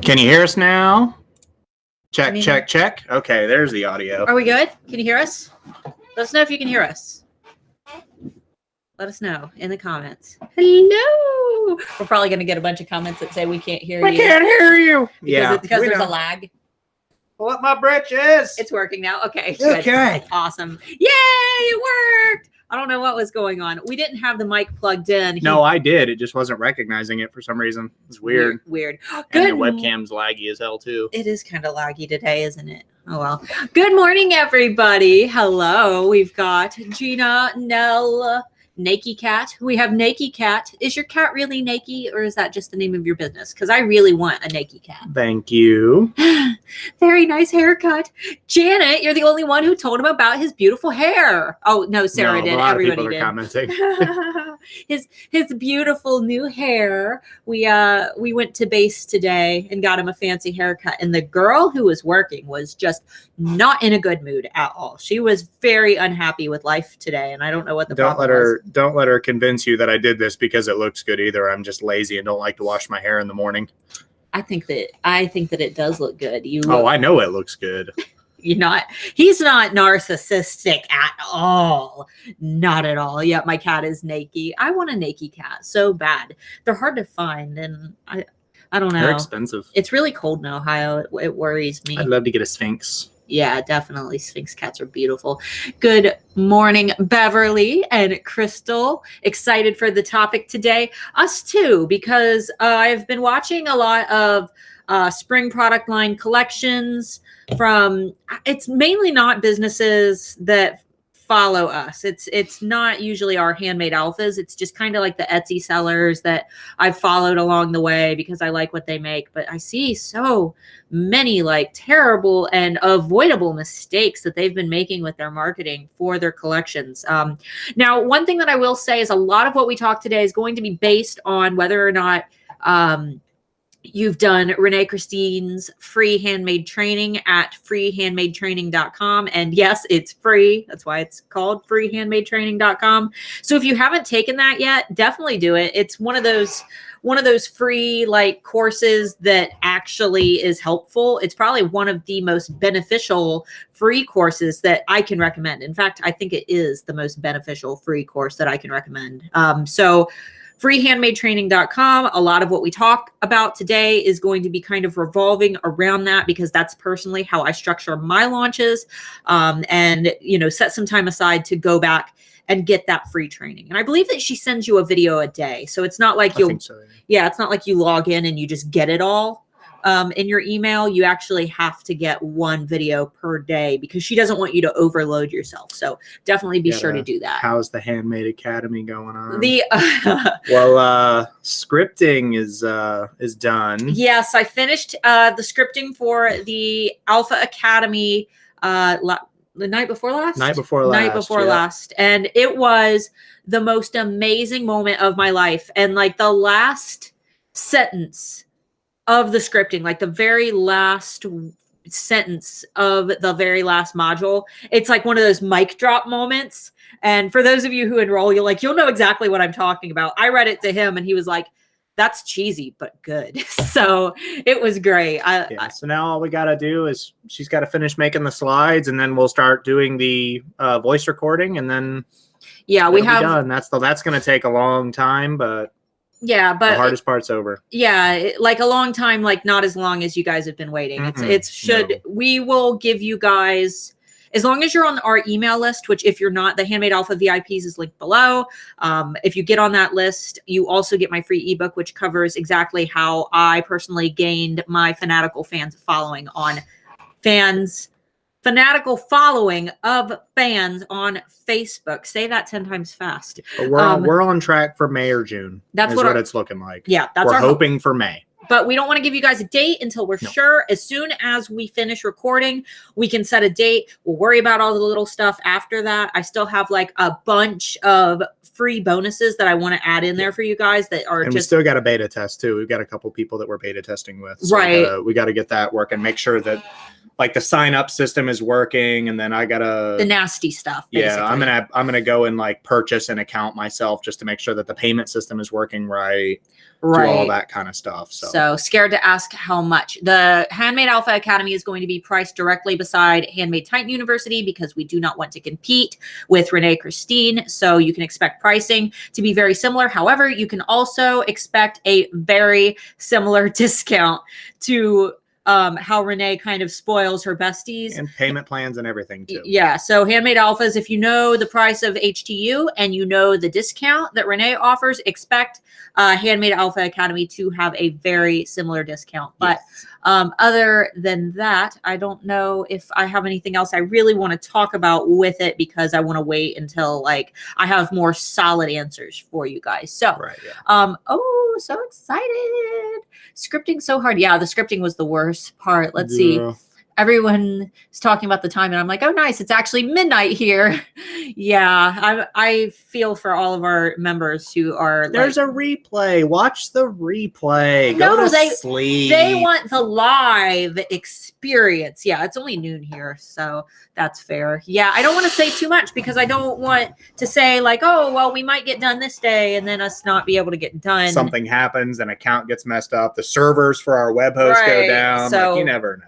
Can you hear us now? Check, check, check. Okay, there's the audio. Are we good? Can you hear us? Let us know if you can hear us. Let us know in the comments. Hello. We're probably going to get a bunch of comments that say we can't hear you. We can't hear you. Because there's a lag. Pull up my britches. It's working now. Okay. Good. Okay. Awesome. Yay! It worked. I don't know what was going on. We didn't have the mic plugged in. No, I did. It just wasn't recognizing it for some reason. It's weird. Weird. And the webcam's laggy as hell, too. It is kind of laggy today, isn't it? Oh, well. Good morning, everybody. Hello. We've got Gina, Nell, Nakey Cat. We have Nakey Cat. Is your cat really naked, or is that just the name of your business? Because I really want a naked cat. Thank you. Very nice haircut. Janet, you're the only one who told him about his beautiful hair. Oh, no, Sarah did. Everybody did. Commenting. his beautiful new hair. We went to base today and got him a fancy haircut, and the girl who was working was just not in a good mood at all. She was very unhappy with life today, and I don't know what the problem was. Don't let her convince you that I did this because it looks good either. I'm just lazy and don't like to wash my hair in the morning. I think that it does look good. I know it looks good. He's not narcissistic at all. Not at all. Yeah, my cat is naked. I want a naked cat so bad. They're hard to find, and I don't know. They're expensive. It's really cold in Ohio. It worries me. I'd love to get a Sphinx. Yeah, definitely. Sphinx cats are beautiful. Good morning, Beverly and Crystal. Excited for the topic today. Us too, because I've been watching a lot of spring product line collections from, it's mainly not businesses that follow us. It's not usually our Handmade alphas. It's just kind of like the Etsy sellers that I've followed along the way because I like what they make. But I see so many like terrible and avoidable mistakes that they've been making with their marketing for their collections. Now, one thing that I will say is a lot of what we talk today is going to be based on whether or not you've done Renee Christine's free handmade training at freehandmadetraining.com. And yes, it's free. That's why it's called freehandmadetraining.com. So if you haven't taken that yet, definitely do it. It's one of those free like courses that actually is helpful. It's probably one of the most beneficial free courses that I can recommend. In fact, I think it is the most beneficial free course that I can recommend. So freehandmadetraining.com. A lot of what we talk about today is going to be kind of revolving around that because that's personally how I structure my launches, and set some time aside to go back and get that free training. And I believe that she sends you a video a day. So it's not like it's not like you log in and you just get it all in your email. You actually have to get one video per day because she doesn't want you to overload yourself. So definitely be sure to do that. How's the Handmade Academy going on? Well, scripting is done. Yes, I finished the scripting for the Alpha Academy the night before last. Night before last. And it was the most amazing moment of my life. And like the last sentence of the scripting, like the very last sentence of the very last module, it's like one of those mic drop moments. And for those of you who enroll, you'll know exactly what I'm talking about. I read it to him and he was like, that's cheesy, but good. So it was great. So now all we got to do is she's got to finish making the slides and then we'll start doing the voice recording and then we have done. That's going to take a long time, but but the hardest part's over. Like a long time, like not as long as you guys have been waiting. We will give you guys, as long as you're on our email list, which if you're not, the Handmade Alpha VIPs is linked below. If you get on that list, you also get my free ebook, which covers exactly how I personally gained my fanatical following of fans on Facebook. Say that 10 times fast. We're on track for May or June. That's what it's looking like. Yeah, we're hoping for May. But we don't want to give you guys a date until we're sure. As soon as we finish recording, we can set a date. We'll worry about all the little stuff after that. I still have like a bunch of free bonuses that I want to add in there for you guys that are we still got a beta test too. We've got a couple people that we're beta testing with. So right. We got to get that working. Make sure that like the sign up system is working, and then I gotta the nasty stuff. Basically. Yeah, I'm gonna go and like purchase an account myself just to make sure that the payment system is working right. Do all that kind of stuff. So scared to ask how much. The Handmade Alpha Academy is going to be priced directly beside Handmade Titan University because we do not want to compete with Renee Christine. So you can expect pricing to be very similar. However, you can also expect a very similar discount to how Renee kind of spoils her besties. And payment plans and everything too. Yeah. So Handmade Alphas, if you know the price of HTU and you know the discount that Renee offers, expect Handmade Alpha Academy to have a very similar discount. But other than that, I don't know if I have anything else I really want to talk about with it because I want to wait until like I have more solid answers for you guys. So, oh, so excited. Scripting so hard. Yeah, the scripting was the worst part. Let's see. Everyone is talking about the time and I'm like, oh, nice. It's actually midnight here. Yeah, I feel for all of our members who are There's a replay. Watch the replay. No, Go to sleep. They want the live experience. Yeah, it's only noon here, so that's fair. Yeah, I don't want to say too much because I don't want to say like, oh, well, we might get done this day and then us not be able to get done. Something happens, an account gets messed up. The servers for our web host go down. So, like, you never know.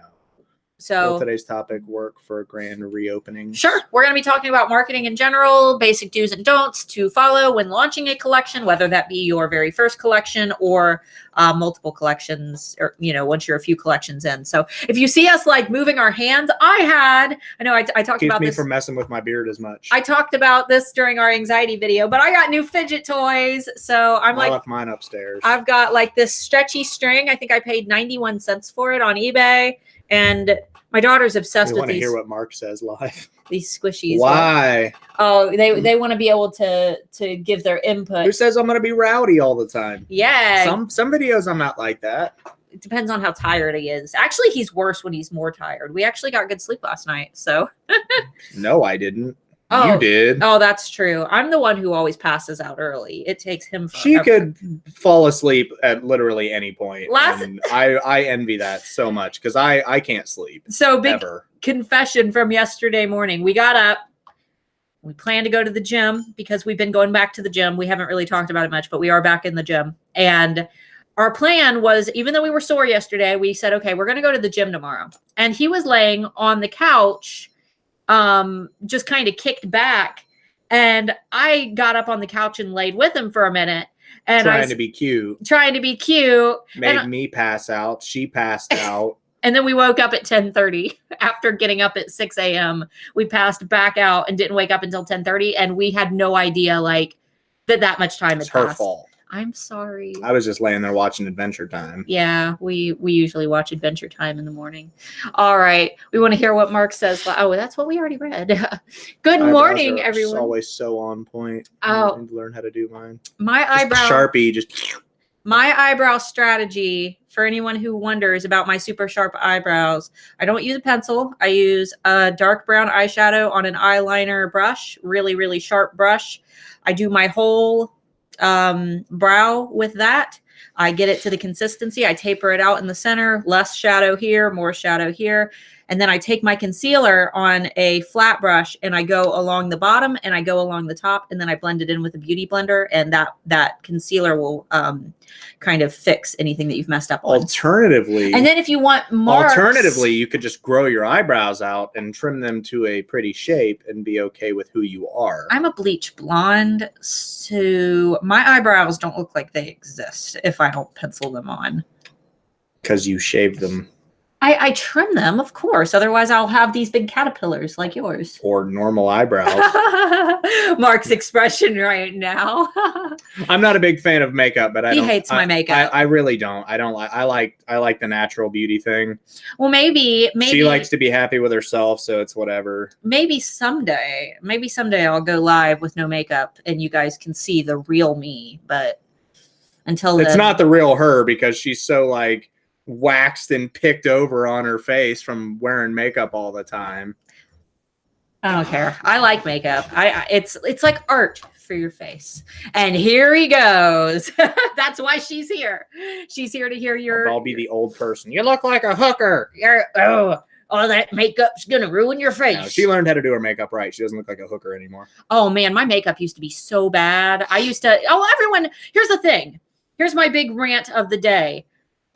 So will today's topic work for a grand reopening? Sure. We're going to be talking about marketing in general, basic do's and don'ts to follow when launching a collection, whether that be your very first collection or multiple collections, or, you know, once you're a few collections in. So if you see us like moving our hands, I know I talked about this. Keeps me from messing with my beard as much. I talked about this during our anxiety video, but I got new fidget toys. So I left mine upstairs. I've got like this stretchy string. I think I paid 91 cents for it on eBay. And my daughter's obsessed with these. I want to hear what Mark says live. These squishies. Why? They want to be able to give their input. Who says I'm going to be rowdy all the time? Yeah. Some videos I'm not like that. It depends on how tired he is. Actually, he's worse when he's more tired. We actually got good sleep last night. So. No, I didn't. Oh, you did. Oh, that's true. I'm the one who always passes out early. It takes him forever. She could fall asleep at literally any point. And I envy that so much because I can't sleep. So big confession from yesterday morning. We got up. We plan to go to the gym because we've been going back to the gym. We haven't really talked about it much, but we are back in the gym. And our plan was, even though we were sore yesterday, we said, okay, we're going to go to the gym tomorrow. And he was laying on the couch, just kind of kicked back, and I got up on the couch and laid with him for a minute, and trying to be cute made me pass out. She passed out. And then we woke up at 10:30 after getting up at 6 a.m. We passed back out and didn't wake up until 10:30, and we had no idea like that much time had passed. Her fault. I'm sorry. I was just laying there watching Adventure Time. Yeah, we usually watch Adventure Time in the morning. All right. We want to hear what Mark says. Oh, that's what we already read. Good morning, everyone. Always so on point. Oh. I need to learn how to do mine. Sharpie. My eyebrow strategy, for anyone who wonders about my super sharp eyebrows, I don't use a pencil. I use a dark brown eyeshadow on an eyeliner brush, really, really sharp brush. I do my whole brow with that. I get it to the consistency. I taper it out in the center, less shadow here, more shadow here. And then I take my concealer on a flat brush and I go along the bottom and I go along the top, and then I blend it in with a beauty blender, and that concealer will kind of fix anything that you've messed up on. Alternatively, and then if you want marks, you could just grow your eyebrows out and trim them to a pretty shape and be okay with who you are. I'm a bleach blonde, so my eyebrows don't look like they exist if I don't pencil them on. Because you shaved them. I trim them, of course. Otherwise, I'll have these big caterpillars like yours. Or normal eyebrows. Mark's expression right now. I'm not a big fan of makeup, but he hates my makeup. I really don't. I don't like. I like the natural beauty thing. Well, maybe she likes to be happy with herself, so it's whatever. Maybe someday I'll go live with no makeup, and you guys can see the real me. But until then, it's not the real her because she's so like waxed and picked over on her face from wearing makeup all the time. I don't care. I like makeup. It's like art for your face. And here he goes. That's why she's here. She's here to hear your. I'll be the old person. You look like a hooker. Oh, that makeup's gonna ruin your face. No, she learned how to do her makeup right. She doesn't look like a hooker anymore. Oh man, my makeup used to be so bad. I used to, everyone, here's the thing. Here's my big rant of the day.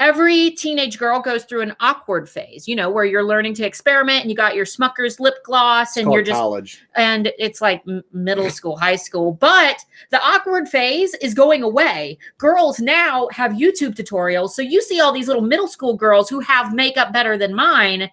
Every teenage girl goes through an awkward phase, where you're learning to experiment and you got your Smucker's lip gloss and you're just college. And it's like middle school, high school. But the awkward phase is going away. Girls now have YouTube tutorials. So you see all these little middle school girls who have makeup better than mine,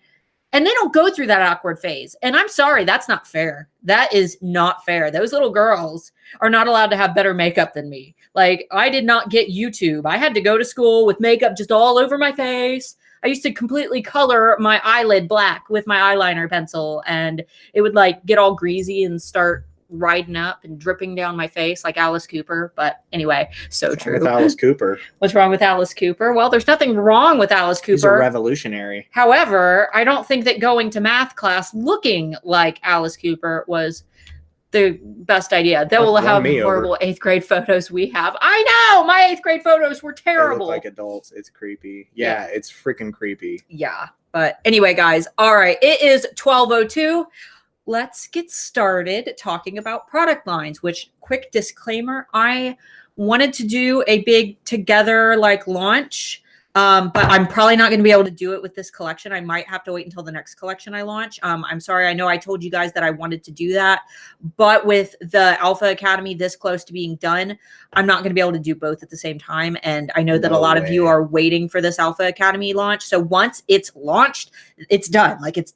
and they don't go through that awkward phase. And I'm sorry, that's not fair. That is not fair. Those little girls are not allowed to have better makeup than me. Like, I did not get YouTube. I had to go to school with makeup just all over my face. I used to completely color my eyelid black with my eyeliner pencil, and it would like get all greasy and start riding up and dripping down my face like Alice Cooper. But anyway, so What's true. wrong with Alice Cooper? What's wrong with Alice Cooper? Well, there's nothing wrong with Alice Cooper. He's a revolutionary. However, I don't think that going to math class looking like Alice Cooper was the best idea. They will have horrible 8th grade photos we have. I know my 8th grade photos were terrible. They look like adults. It's creepy. Yeah, it's freaking creepy. Yeah. But anyway, guys, all right. It is 12:02. Let's get started talking about product lines, which, quick disclaimer, I wanted to do a big together launch. But I'm probably not going to be able to do it with this collection. I might have to wait until the next collection I launch. I'm sorry. I know I told you guys that I wanted to do that, but with the Alpha Academy this close to being done, I'm not going to be able to do both at the same time. And I know that a lot of you are waiting for this Alpha Academy launch. So once it's launched, it's done. Like it's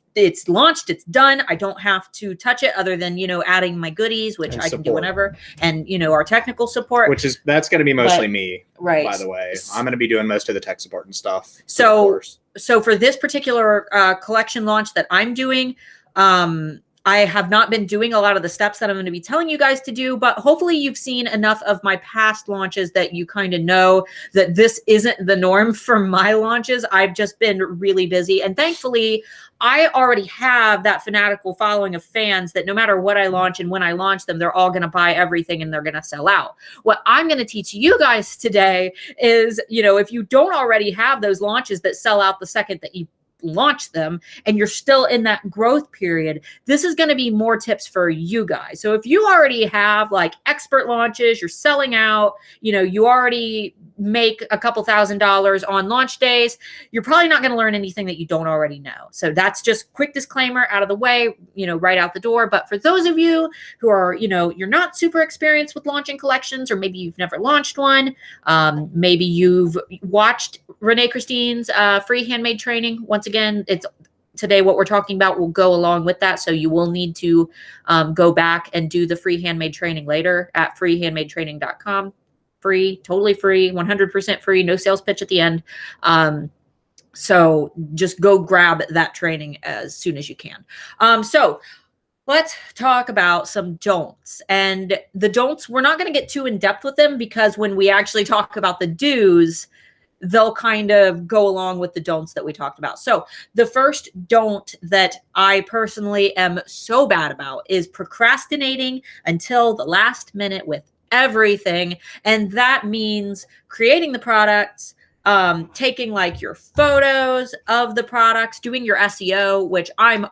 launched, it's done. I don't have to touch it other than, adding my goodies, which I can do whenever. And, our technical support. That's going to be mostly me. Right. By the way, I'm going to be doing most of the tech support and stuff. So for this particular collection launch that I'm doing, I have not been doing a lot of the steps that I'm going to be telling you guys to do, but hopefully you've seen enough of my past launches that you kind of know that this isn't the norm for my launches. I've just been really busy. And thankfully, I already have that fanatical following of fans that no matter what I launch and when I launch them, they're all going to buy everything and they're going to sell out. What I'm going to teach you guys today is, if you don't already have those launches that sell out the second that you launch them and you're still in that growth period, this is going to be more tips for you guys. So if you already have expert launches, you're selling out, you already make a couple $1,000s on launch days, you're probably not going to learn anything that you don't already know. So that's just quick disclaimer out of the way, right out the door. But for those of you who are, you're not super experienced with launching collections, or maybe you've never launched one, maybe you've watched Renee Christine's free handmade training. Once again, today what we're talking about will go along with that. So you will need to go back and do the free handmade training later at freehandmadetraining.com. Free, totally free, 100% free, no sales pitch at the end. So just go grab that training as soon as you can. So let's talk about some don'ts. And the don'ts, we're not going to get too in depth with them because when we actually talk about the do's, they'll kind of go along with the don'ts that we talked about. So the first don't that I personally am so bad about is procrastinating until the last minute with everything. And that means creating the products, taking your photos of the products, doing your SEO, which I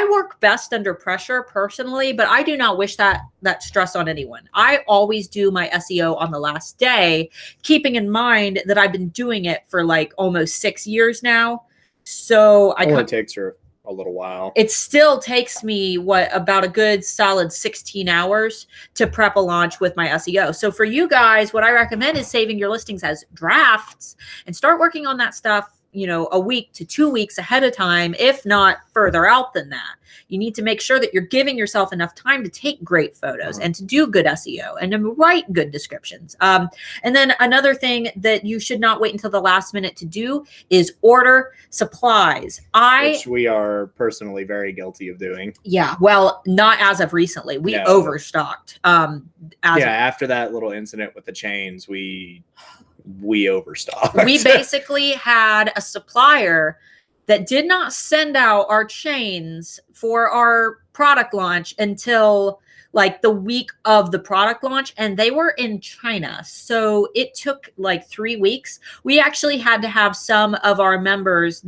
work best under pressure personally, but I do not wish that stress on anyone. I always do my SEO on the last day, keeping in mind that I've been doing it for almost 6 years now. So it takes her a little while. It still takes me about a good solid 16 hours to prep a launch with my SEO. So for you guys, what I recommend is saving your listings as drafts and start working on that stuff, a week to 2 weeks ahead of time, if not further out than that. You need to make sure that you're giving yourself enough time to take great photos and to do good SEO and to write good descriptions. And then another thing that you should not wait until the last minute to do is order supplies. Which we are personally very guilty of doing. Yeah, well, not as of recently. We overstocked. After that little incident with the chains, we overstocked. We basically had a supplier that did not send out our chains for our product launch until the week of the product launch, and they were in China. So it took 3 weeks. We actually had to have some of our members,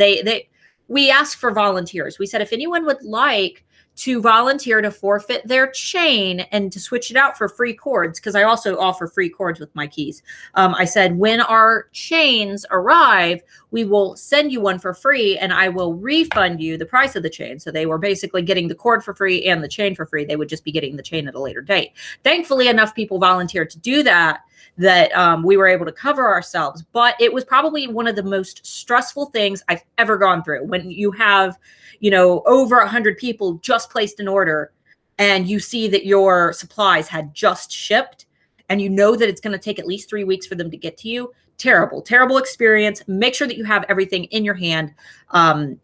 we asked for volunteers. We said, if anyone would like to volunteer to forfeit their chain and to switch it out for free cords, because I also offer free cords with my keys. I said, when our chains arrive, we will send you one for free and I will refund you the price of the chain. So they were basically getting the cord for free and the chain for free. They would just be getting the chain at a later date. Thankfully, enough people volunteered to do that we were able to cover ourselves. But it was probably one of the most stressful things I've ever gone through. When you have, over 100 people just placed an order and you see that your supplies had just shipped and you know that it's going to take at least 3 weeks for them to get to you. Terrible experience. Make sure that you have everything in your hand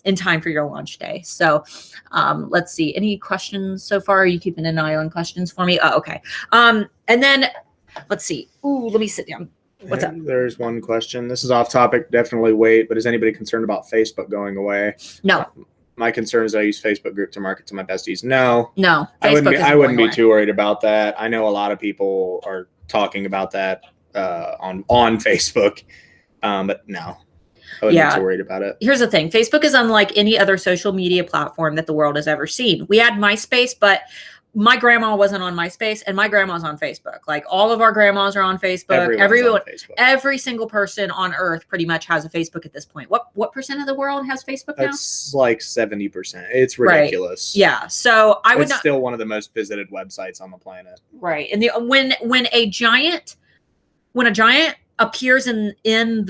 in time for your launch day. So let's see. Any questions so far? Are you keeping an eye on questions for me? Oh, okay. And then let's see. Ooh, let me sit down. What's up? There's one question. This is off topic. Definitely wait. But is anybody concerned about Facebook going away? No. My concern is I use Facebook group to market to my besties. No. I wouldn't be too worried about that. I know a lot of people are talking about that on Facebook, but no. I wouldn't be too worried about it. Here's the thing. Facebook is unlike any other social media platform that the world has ever seen. We had MySpace, but my grandma wasn't on MySpace and my grandma's on Facebook. Like all of our grandmas are on Facebook. Everyone, on Facebook. Every single person on earth pretty much has a Facebook at this point. What percent of the world has Facebook now? It's like 70%. It's ridiculous. Right. Yeah. So it's still one of the most visited websites on the planet. Right. And when a giant appears in an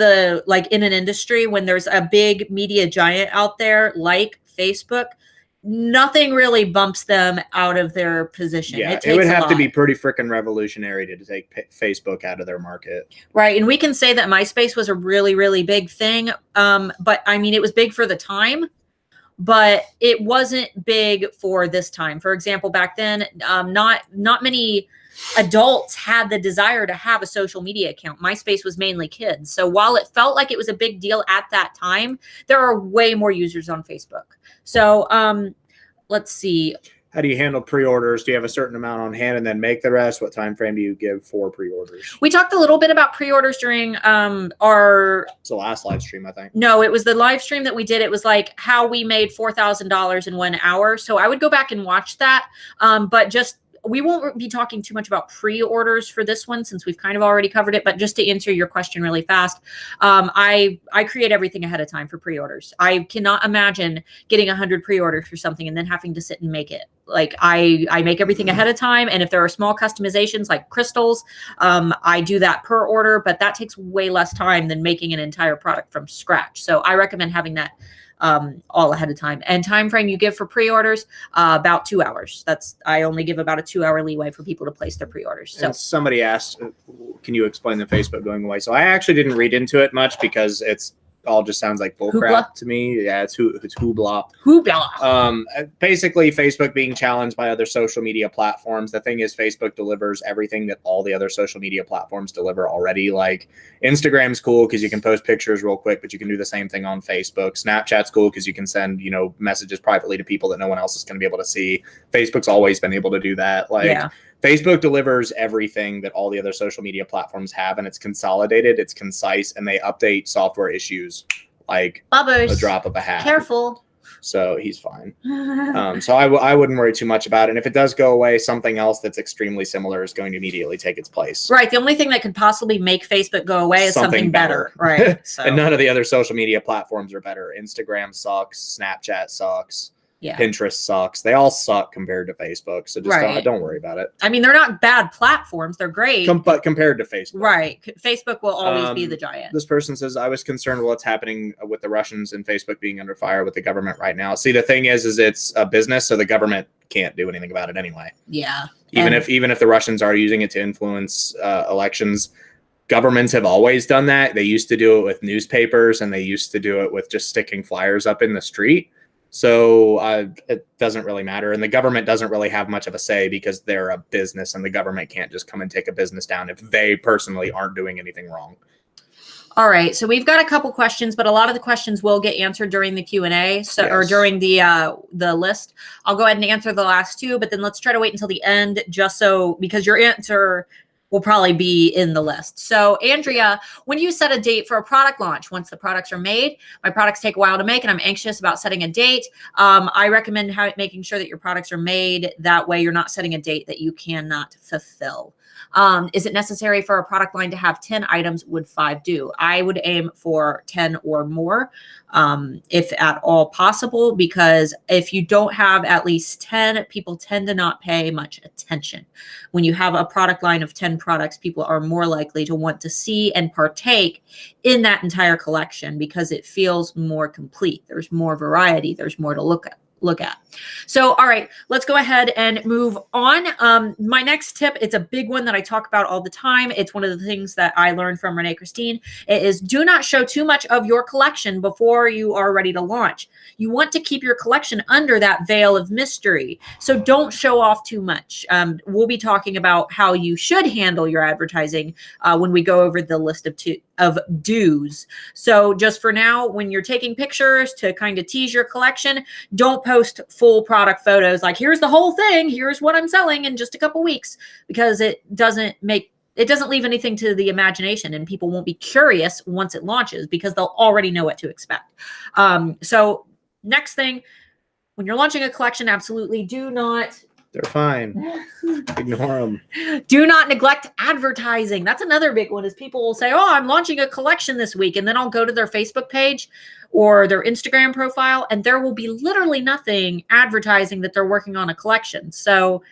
industry, when there's a big media giant out there like Facebook, nothing really bumps them out of their position. Yeah, it would have to be pretty freaking revolutionary to take Facebook out of their market. Right. And we can say that MySpace was a really, really big thing. But I mean, it was big for the time, but it wasn't big for this time. For example, back then, not many adults had the desire to have a social media account. MySpace was mainly kids. So while it felt like it was a big deal at that time, there are way more users on Facebook. So let's see. How do you handle pre-orders? Do you have a certain amount on hand and then make the rest? What time frame do you give for pre-orders? We talked a little bit about pre-orders during It's the last live stream, I think. No, it was the live stream that we did. It was like how we made $4,000 in 1 hour. So I would go back and watch that. But we won't be talking too much about pre-orders for this one since we've kind of already covered it. But just to answer your question really fast, I create everything ahead of time for pre-orders. I cannot imagine getting 100 pre-orders for something and then having to sit and make it. Like I make everything ahead of time. And if there are small customizations like crystals, I do that per order, but that takes way less time than making an entire product from scratch. So I recommend having that all ahead of time. And time frame you give for pre-orders, about 2 hours. I only give about a 2 hour leeway for people to place their pre-orders. So and somebody asked, can you explain the Facebook going away? So I actually didn't read into it much because it's all just sounds like bullcrap to me. Yeah, it's hoopla. Basically, Facebook being challenged by other social media platforms. The thing is, Facebook delivers everything that all the other social media platforms deliver already. Like Instagram's cool because you can post pictures real quick, but you can do the same thing on Facebook. Snapchat's cool because you can send messages privately to people that no one else is going to be able to see. Facebook's always been able to do that. Facebook delivers everything that all the other social media platforms have, and it's consolidated, it's concise, and they update software issues like a drop of a hat. Careful. So he's fine. So I wouldn't worry too much about it. And if it does go away, something else that's extremely similar is going to immediately take its place. Right. The only thing that could possibly make Facebook go away is something better. Right. So. And none of the other social media platforms are better. Instagram sucks. Snapchat sucks. Yeah. Pinterest sucks. They all suck compared to Facebook. So just don't worry about it. I mean, they're not bad platforms. They're great. But compared to Facebook. Right. Facebook will always be the giant. This person says, I was concerned with what's happening with the Russians and Facebook being under fire with the government right now. See, the thing is it's a business, so the government can't do anything about it anyway. Yeah. Even if the Russians are using it to influence elections, governments have always done that. They used to do it with newspapers, and they used to do it with just sticking flyers up in the street. So it doesn't really matter. And the government doesn't really have much of a say because they're a business, and the government can't just come and take a business down if they personally aren't doing anything wrong. All right. So we've got a couple questions, but a lot of the questions will get answered during the Q&A or during the list. I'll go ahead and answer the last two, but then let's try to wait until the end because your answer will probably be in the list. So Andrea, when you set a date for a product launch, once the products are made, my products take a while to make and I'm anxious about setting a date. I recommend making sure that your products are made. That way you're not setting a date that you cannot fulfill. Is it necessary for a product line to have 10 items? Would 5 do? I would aim for 10 or more, if at all possible, because if you don't have at least 10, people tend to not pay much attention. When you have a product line of 10 products, people are more likely to want to see and partake in that entire collection because it feels more complete. There's more variety. There's more to look at. So, all right, let's go ahead and move on. My next tip, it's a big one that I talk about all the time. It's one of the things that I learned from Renee Christine. It is do not show too much of your collection before you are ready to launch. You want to keep your collection under that veil of mystery. So don't show off too much. We'll be talking about how you should handle your advertising when we go over the list of do's. So just for now, when you're taking pictures to kind of tease your collection, don't post full product photos like here's the whole thing, here's what I'm selling in just a couple weeks, because it doesn't leave anything to the imagination, and people won't be curious once it launches because they'll already know what to expect. So next thing, when you're launching a collection, absolutely do not. They're fine. Ignore them. Do not neglect advertising. That's another big one, is people will say, oh, I'm launching a collection this week. And then I'll go to their Facebook page or their Instagram profile, and there will be literally nothing advertising that they're working on a collection. So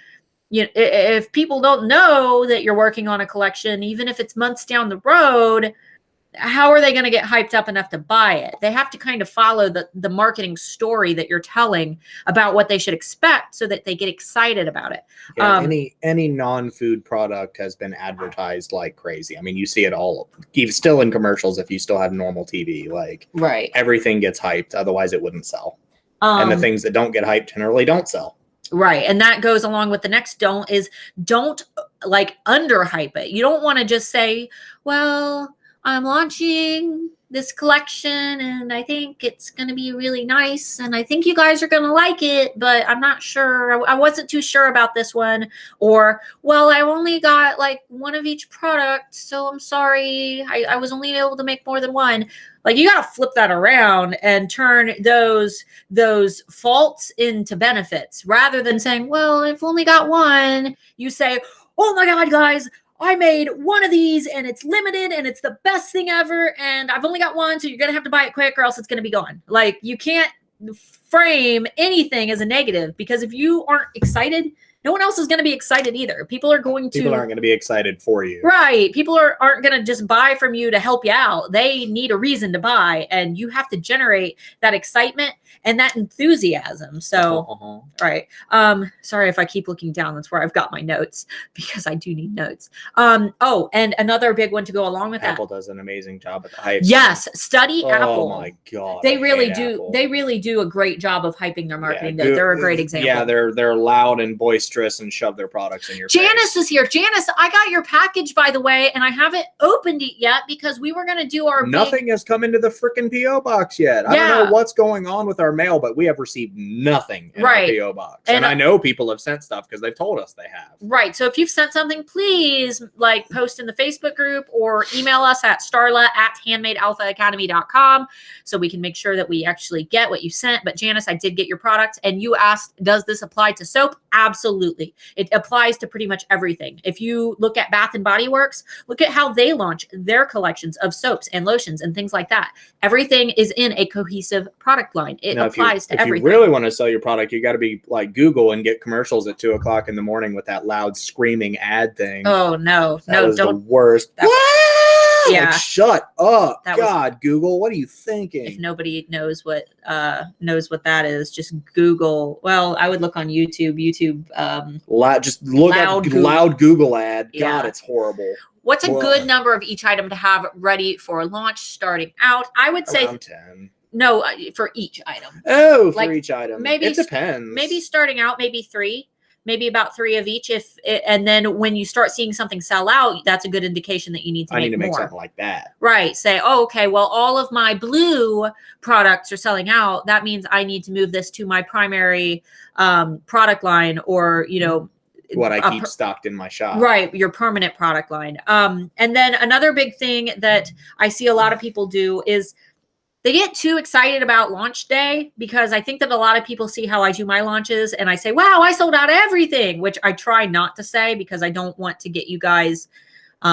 if people don't know that you're working on a collection, even if it's months down the road, how are they going to get hyped up enough to buy it? They have to kind of follow the marketing story that you're telling about what they should expect so that they get excited about it. Yeah, any non-food product has been advertised like crazy. I mean, you see it all, even still in commercials. If you still have normal TV, like right, everything gets hyped. Otherwise, it wouldn't sell. And the things that don't get hyped generally don't sell. Right. And that goes along with the next don't like underhype it. You don't want to just say, well, I'm launching this collection and I think it's going to be really nice and I think you guys are going to like it, but I'm not sure. I wasn't too sure about this one. Or, well, I only got like one of each product, so I'm sorry. I was only able to make more than one. Like, you got to flip that around and turn those faults into benefits, rather than saying, well, I've only got one. You say, oh my God, guys, I made one of these and it's limited and it's the best thing ever. And I've only got one. So you're going to have to buy it quick or else it's going to be gone. Like, you can't frame anything as a negative, because if you aren't excited, no one else is going to be excited either. People aren't going to be excited for you. Right. People aren't going to just buy from you to help you out. They need a reason to buy, and you have to generate that excitement and that enthusiasm. So, right. Sorry if I keep looking down. That's where I've got my notes, because I do need notes. Oh, and another big one to go along with Apple does an amazing job at the hype. Yes. Study Apple. Oh my God. They really do. Apple. They really do a great job of hyping their marketing. Yeah, they're a great example. Yeah. They're loud and boisterous and shove their products in your face. Janice is here. Janice, I got your package, by the way, and I haven't opened it yet because we were going to do our Nothing has come into the freaking P.O. box yet. I don't know what's going on with our mail, but we have received nothing in our P.O. box. And I know people have sent stuff because they've told us they have. Right. So if you've sent something, please post in the Facebook group or email us at starla@handmadealphaacademy.com so we can make sure that we actually get what you sent. But Janice, I did get your product, and you asked, does this apply to soap? Absolutely. It applies to pretty much everything. If you look at Bath and Body Works, look at how they launch their collections of soaps and lotions and things like that. Everything is in a cohesive product line. It applies to everything. If you really want to sell your product, you got to be like Google and get commercials at 2:00 in the morning with that loud screaming ad thing. Oh no, that was the worst. Yeah. Like, shut up. God, Google, what are you thinking? If nobody knows what that is, just Google. Well, I would look on YouTube. Just look up loud Google ad. God, it's horrible. What's a good number of each item to have ready for launch starting out? I would say around 10. No, for each item. Oh, for each item. Maybe it depends. Maybe starting out, maybe 3. Maybe about 3 of each. And then when you start seeing something sell out, that's a good indication that you need to make more. I need to make something like that. Right. Say, oh, okay, well, all of my blue products are selling out. That means I need to move this to my primary product line, or, what I keep stocked in my shop. Right, your permanent product line. And then another big thing that I see a lot of people do is they get too excited about launch day, because I think that a lot of people see how I do my launches and I say, wow, I sold out everything, which I try not to say because I don't want to get you guys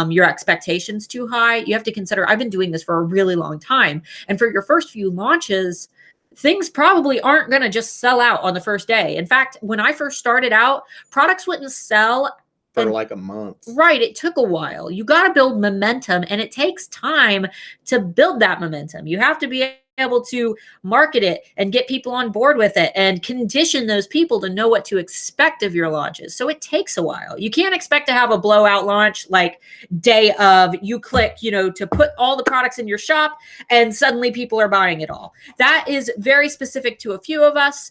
your expectations too high. You have to consider, I've been doing this for a really long time. And for your first few launches, things probably aren't going to just sell out on the first day. In fact, when I first started out, products wouldn't sell for like a month. Right. It took a while. You got to build momentum, and it takes time to build that momentum. You have to be able to market it and get people on board with it and condition those people to know what to expect of your launches. So it takes a while. You can't expect to have a blowout launch like day of, you click, to put all the products in your shop and suddenly people are buying it all. That is very specific to a few of us.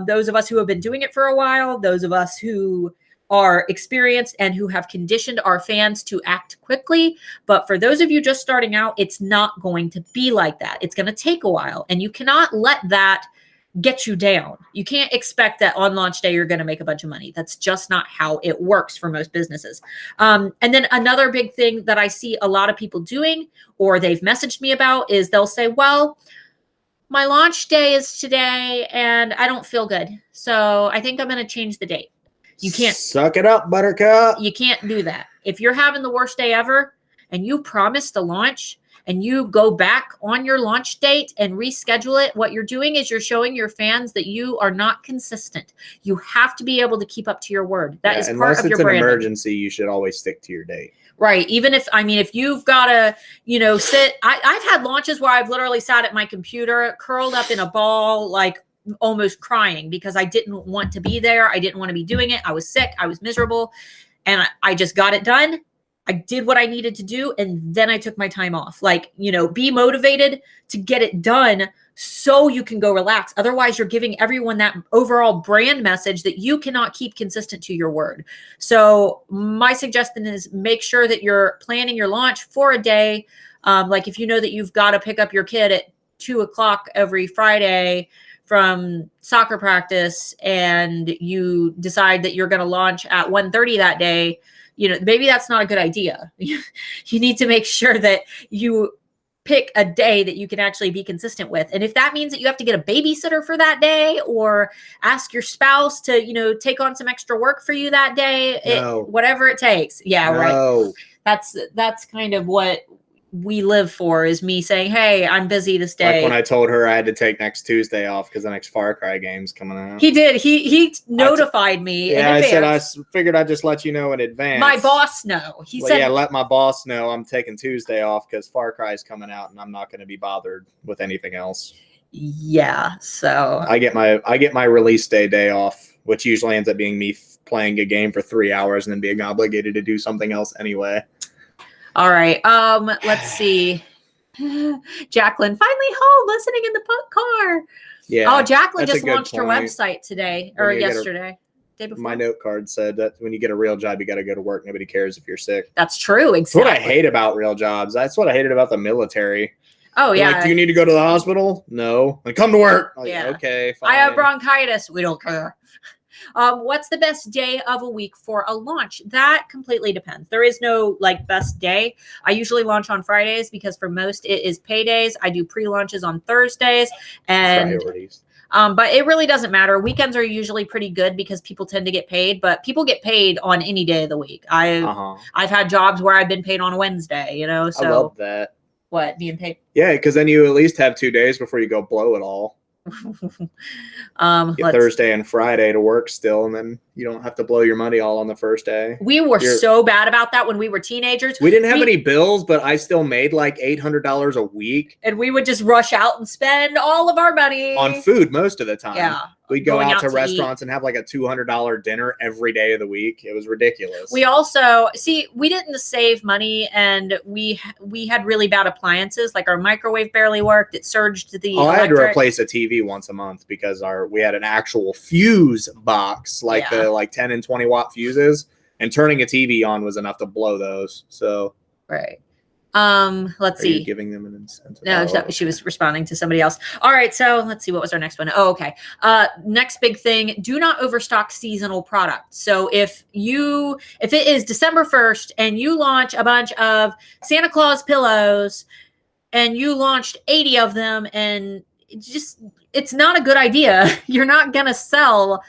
Those of us who have been doing it for a while, those of us who are experienced and who have conditioned our fans to act quickly. But for those of you just starting out, it's not going to be like that. It's going to take a while, and you cannot let that get you down. You can't expect that on launch day you're going to make a bunch of money. That's just not how it works for most businesses. And then another big thing that I see a lot of people doing, or they've messaged me about, is they'll say, well, my launch day is today and I don't feel good, so I think I'm going to change the date. You can't suck it up, buttercup. You can't do that. If you're having the worst day ever and you promised a launch and you go back on your launch date and reschedule it, what you're doing is you're showing your fans that you are not consistent. You have to be able to keep up to your word. That is part of your brand. Unless it's an emergency, you should always stick to your date. Right. Even if you've got to, sit, I've had launches where I've literally sat at my computer, curled up in a ball, like almost crying, because I didn't want to be there. I didn't want to be doing it. I was sick. I was miserable. And I just got it done. I did what I needed to do. And then I took my time off. Be motivated to get it done so you can go relax. Otherwise, you're giving everyone that overall brand message that you cannot keep consistent to your word. So my suggestion is make sure that you're planning your launch for a day. If you know that you've got to pick up your kid at 2:00 every Friday from soccer practice, and you decide that you're going to launch at 1:30 that day, maybe that's not a good idea. You need to make sure that you pick a day that you can actually be consistent with. And if that means that you have to get a babysitter for that day, or ask your spouse to, take on some extra work for you that day, whatever it takes. Yeah, right. That's kind of what we live for, is me saying, hey, I'm busy this day. Like when I told her I had to take next Tuesday off because the next Far Cry game's coming out. He did. He notified me. Yeah, I said I figured I'd just let you know in advance. My boss know. He said, let my boss know I'm taking Tuesday off because Far Cry's coming out and I'm not going to be bothered with anything else. Yeah, so I get my release day off, which usually ends up being me playing a game for 3 hours and then being obligated to do something else anyway. All right. Let's see. Jacqueline, finally home, listening in the car. Yeah. Oh, Jacqueline just launched her website today or yesterday. Day before. My note card said that when you get a real job, you got to go to work. Nobody cares if you're sick. That's true. Exactly. That's what I hate about real jobs. That's what I hated about the military. Oh, yeah. Like, do you need to go to the hospital? No. Like, come to work. Yeah. Okay, fine. I have bronchitis. We don't care. What's the best day of a week for a launch? That completely depends. There is no best day. I usually launch on Fridays because for most it is paydays. I do pre-launches on Thursdays, and priorities. But it really doesn't matter. Weekends are usually pretty good because people tend to get paid, but people get paid on any day of the week. I've had jobs where I've been paid on a Wednesday, so I love that. What, being paid? Yeah, because then you at least have 2 days before you go blow it all. Get Thursday and Friday to work still, and then you don't have to blow your money all on the first day. We were so bad about that when we were teenagers. We didn't have any bills, but I still made like $800 a week, and we would just rush out and spend all of our money on food most of the time. Yeah, we'd go out to restaurants and have like a $200 dinner every day of the week. It was ridiculous. We also we didn't save money, and we had really bad appliances. Like our microwave barely worked. It surged the I had to replace a TV once a month because we had an actual fuse box, the 10 and 20 watt fuses, and turning a TV on was enough to blow those. So right. Let's Are see. you giving them an incentive? No, she was responding to somebody else. All right, so let's see. What was our next one? Oh, okay. Next big thing, do not overstock seasonal products. So if it is December 1st and you launch a bunch of Santa Claus pillows and you launched 80 of them, and it's not a good idea. You're not going to sell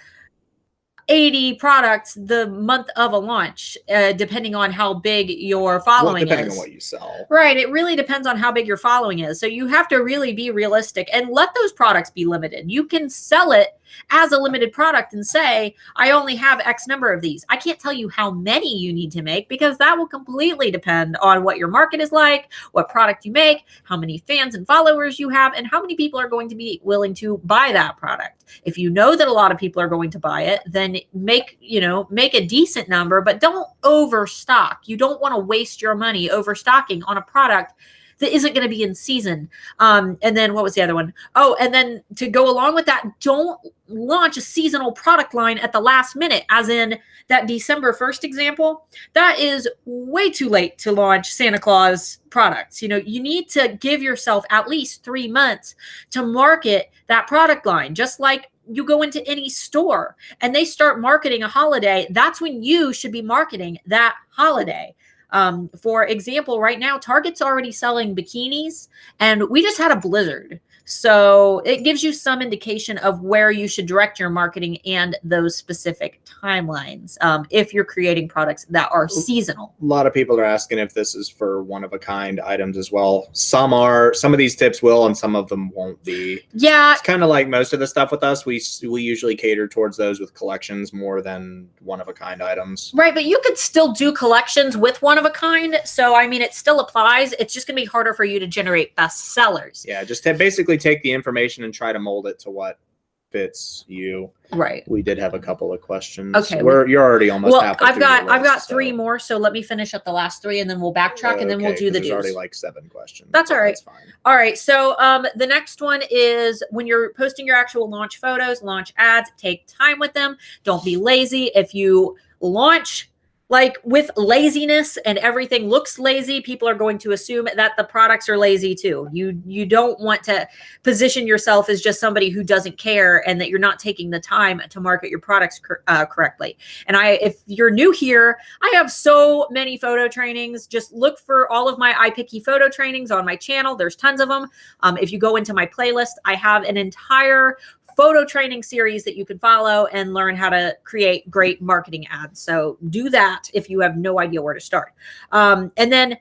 80 products the month of a launch, depending on how big your following depending is. on what you sell. Right. It really depends on how big your following is. So you have to really be realistic and let those products be limited. You can sell it as a limited product and say, I only have X number of these. I can't tell you how many you need to make because that will completely depend on what your market is like, what product you make, how many fans and followers you have, and how many people are going to be willing to buy that product. If you know that a lot of people are going to buy it, then make a decent number, but don't overstock. You don't want to waste your money overstocking on a product that isn't going to be in season. And then what was the other one? Oh, and then to go along with that, don't launch a seasonal product line at the last minute, as in that December 1st example. That is way too late to launch Santa Claus products. You need to give yourself at least 3 months to market that product line. Just like you go into any store and they start marketing a holiday, that's when you should be marketing that holiday. For example, right now, Target's already selling bikinis, and we just had a blizzard. So it gives you some indication of where you should direct your marketing and those specific timelines if you're creating products that are seasonal. A lot of people are asking if this is for one-of-a-kind items as well. Some of these tips will, and some of them won't be. Yeah. It's kind of like most of the stuff with us. We usually cater towards those with collections more than one-of-a-kind items. Right, but you could still do collections with one-of-a-kind. So, I mean, it still applies. It's just going to be harder for you to generate best sellers. Yeah, just to basically take the information and try to mold it to what fits you. Right. We did have a couple of questions. Okay. You're already almost halfway I've through your got list, 3 more, so let me finish up the last 3 and then we'll backtrack and then we'll do the there's do's. already like 7 questions. That's all right. That's fine. All right. So the next one is when you're posting your actual launch photos, launch ads, take time with them. Don't be lazy. If you launch like with laziness and everything looks lazy, people are going to assume that the products are lazy too. You don't want to position yourself as just somebody who doesn't care and that you're not taking the time to market your products correctly. And if you're new here, I have so many photo trainings. Just look for all of my iPicky photo trainings on my channel. There's tons of them. If you go into my playlist, I have an entire photo training series that you can follow and learn how to create great marketing ads. So do that if you have no idea where to start. And then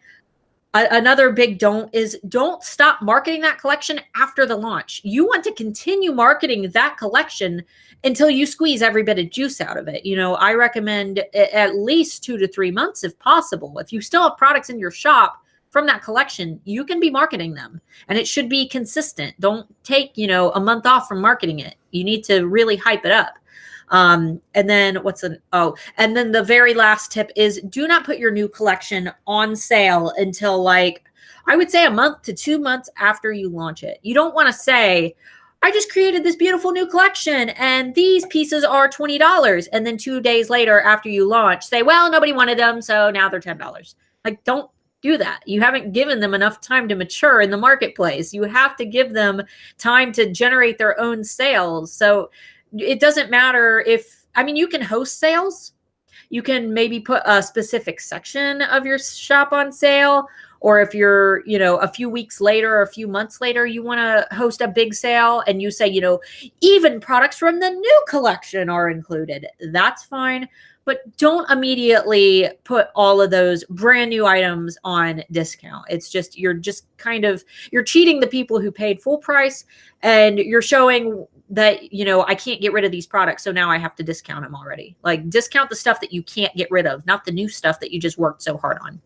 another big don't is don't stop marketing that collection after the launch. You want to continue marketing that collection until you squeeze every bit of juice out of it. I recommend at least 2 to 3 months if possible. If you still have products in your shop from that collection, you can be marketing them, and it should be consistent. Don't take, a month off from marketing it. You need to really hype it up. And then and then the very last tip is do not put your new collection on sale until I would say a month to 2 months after you launch it. You don't want to say, I just created this beautiful new collection and these pieces are $20. And then 2 days later after you launch, say, well, nobody wanted them, so now they're $10. Don't do that. You haven't given them enough time to mature in the marketplace. You have to give them time to generate their own sales. So it doesn't matter you can host sales. You can maybe put a specific section of your shop on sale. Or if you're, a few weeks later or a few months later, you want to host a big sale and you say, even products from the new collection are included. That's fine. But don't immediately put all of those brand new items on discount. It's just, you're cheating the people who paid full price, and you're showing that, I can't get rid of these products, so now I have to discount them already. Discount the stuff that you can't get rid of, not the new stuff that you just worked so hard on.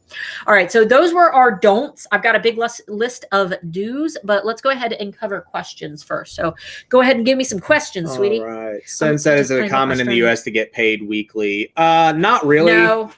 All right, so those were our don'ts. I've got a big list of do's, but let's go ahead and cover questions first. So go ahead and give me some questions, sweetie. All right. Since that is a common in the U.S. to get paid weekly. Not really. No.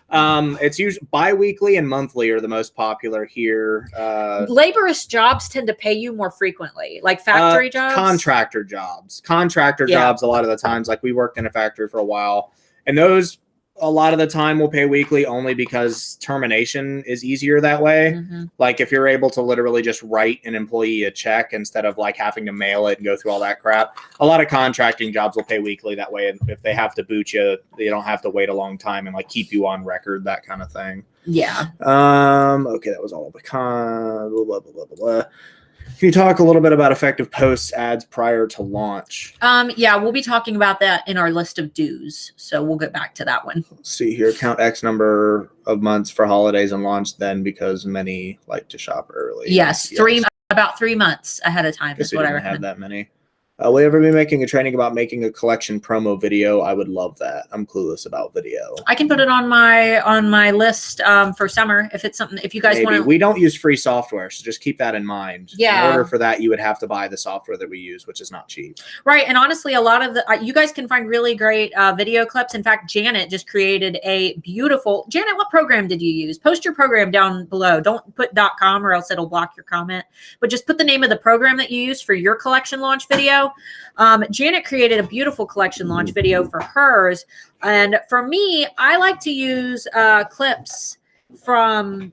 It's usually bi-weekly and monthly are the most popular here. Laborist jobs tend to pay you more frequently, like factory jobs. Contractor jobs a lot of the times. We worked in a factory for a while, and those a lot of the time we'll pay weekly only because termination is easier that way. Mm-hmm. Like if you're able to literally just write an employee a check instead of like having to mail it and go through all that crap. A lot of contracting jobs will pay weekly that way. And if they have to boot you, they don't have to wait a long time and like keep you on record, that kind of thing. Yeah. Okay, that was all the blah, blah, blah, blah, blah. Can you talk a little bit about effective posts ads prior to launch? Yeah, we'll be talking about that in our list of dues. So we'll get back to that one. Let's see here. Count X number of months for holidays and launch then because many like to shop early. Yes, about 3 months ahead of time is what I recommend. Have that many. Will you ever be making a training about making a collection promo video? I would love that. I'm clueless about video. I can put it on my list for summer if it's something. If you guys want to, we don't use free software, so just keep that in mind. Yeah. In order for that, you would have to buy the software that we use, which is not cheap. Right, and honestly, a lot of the you guys can find really great video clips. In fact, Janet just created a beautiful. Janet, what program did you use? Post your program down below. Don't put .com or else it'll block your comment. But just put the name of the program that you use for your collection launch video. Janet created a beautiful collection launch video for hers. And for me, I like to use clips from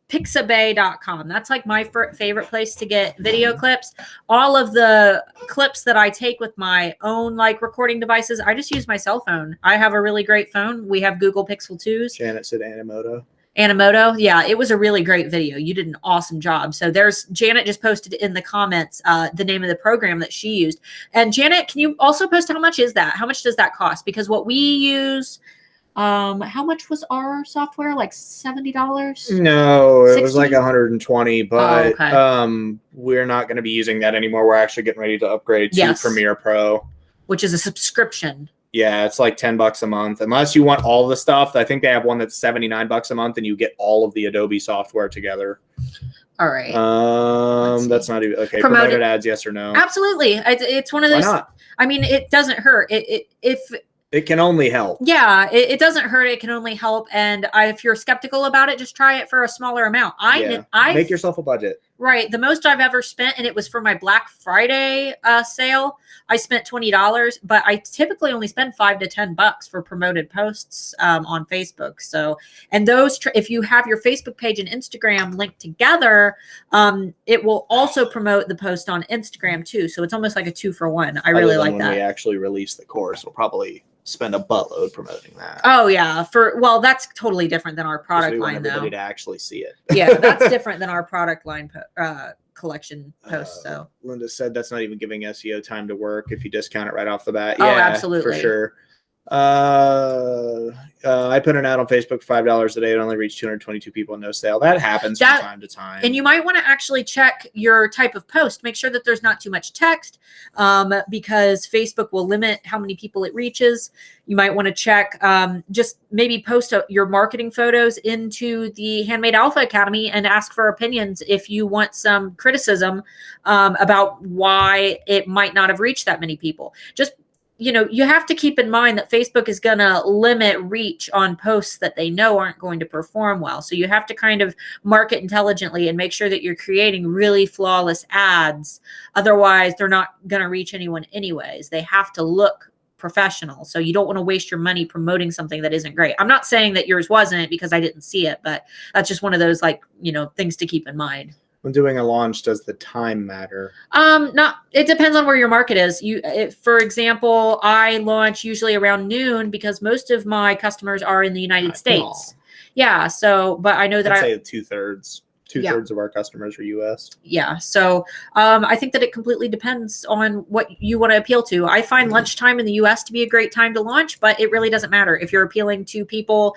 pixabay.com. That's like my favorite place to get video clips. All of the clips that I take with my own like recording devices, I just use my cell phone. I have a really great phone. We have Google Pixel 2s. Janet said Animoto. Animoto. Yeah, it was a really great video. You did an awesome job. So there's Janet just posted in the comments the name of the program that she used. And Janet, can you also post how much is that? How much does that cost? Because what we use, how much was our software? Like $70? No, it 60? was like 120, but okay. We're not going to be using that anymore. We're actually getting ready to upgrade to Premiere Pro, which is a subscription. Yeah, it's like $10 a month. Unless you want all the stuff. I think they have one that's $79 a month and you get all of the Adobe software together. All right. That's not even okay. Promoted ads, yes or no? Absolutely. It's one of those. Why not? I mean, it doesn't hurt. It can only help. Yeah, it doesn't hurt. It can only help. And if you're skeptical about it, just try it for a smaller amount. Make yourself a budget. Right. The most I've ever spent, and it was for my Black Friday sale, I spent $20, but I typically only spend $5 to $10 for promoted posts on Facebook. So, and those, if you have your Facebook page and Instagram linked together, it will also promote the post on Instagram too. So it's almost like a 2-for-1. I really like that. When we actually release the course, we'll probably spend a buttload promoting that. Oh yeah, that's totally different than our product line though. Everybody to actually see it. Yeah, that's different than our product line collection posts. So Linda said that's not even giving SEO time to work if you discount it right off the bat. Oh, absolutely, for sure. I put an ad on Facebook for $5 a day. It only reached 222 people and no sale. That happens from time to time. And you might want to actually check your type of post. Make sure that there's not too much text because Facebook will limit how many people it reaches. You might want to check, just maybe post your marketing photos into the Handmade Alpha Academy and ask for opinions if you want some criticism about why it might not have reached that many people. Just you have to keep in mind that Facebook is going to limit reach on posts that they know aren't going to perform well. So you have to kind of market intelligently and make sure that you're creating really flawless ads. Otherwise, they're not going to reach anyone anyways. They have to look professional. So you don't want to waste your money promoting something that isn't great. I'm not saying that yours wasn't because I didn't see it, but that's just one of those things to keep in mind. When doing a launch, does the time matter? It depends on where your market is. For example, I launch usually around noon because most of my customers are in the United States. Yeah. So, but I know that I'd say 2/3 of our customers are US. Yeah. So, I think that it completely depends on what you want to appeal to. I find lunchtime in the US to be a great time to launch, but it really doesn't matter. If you're appealing to people,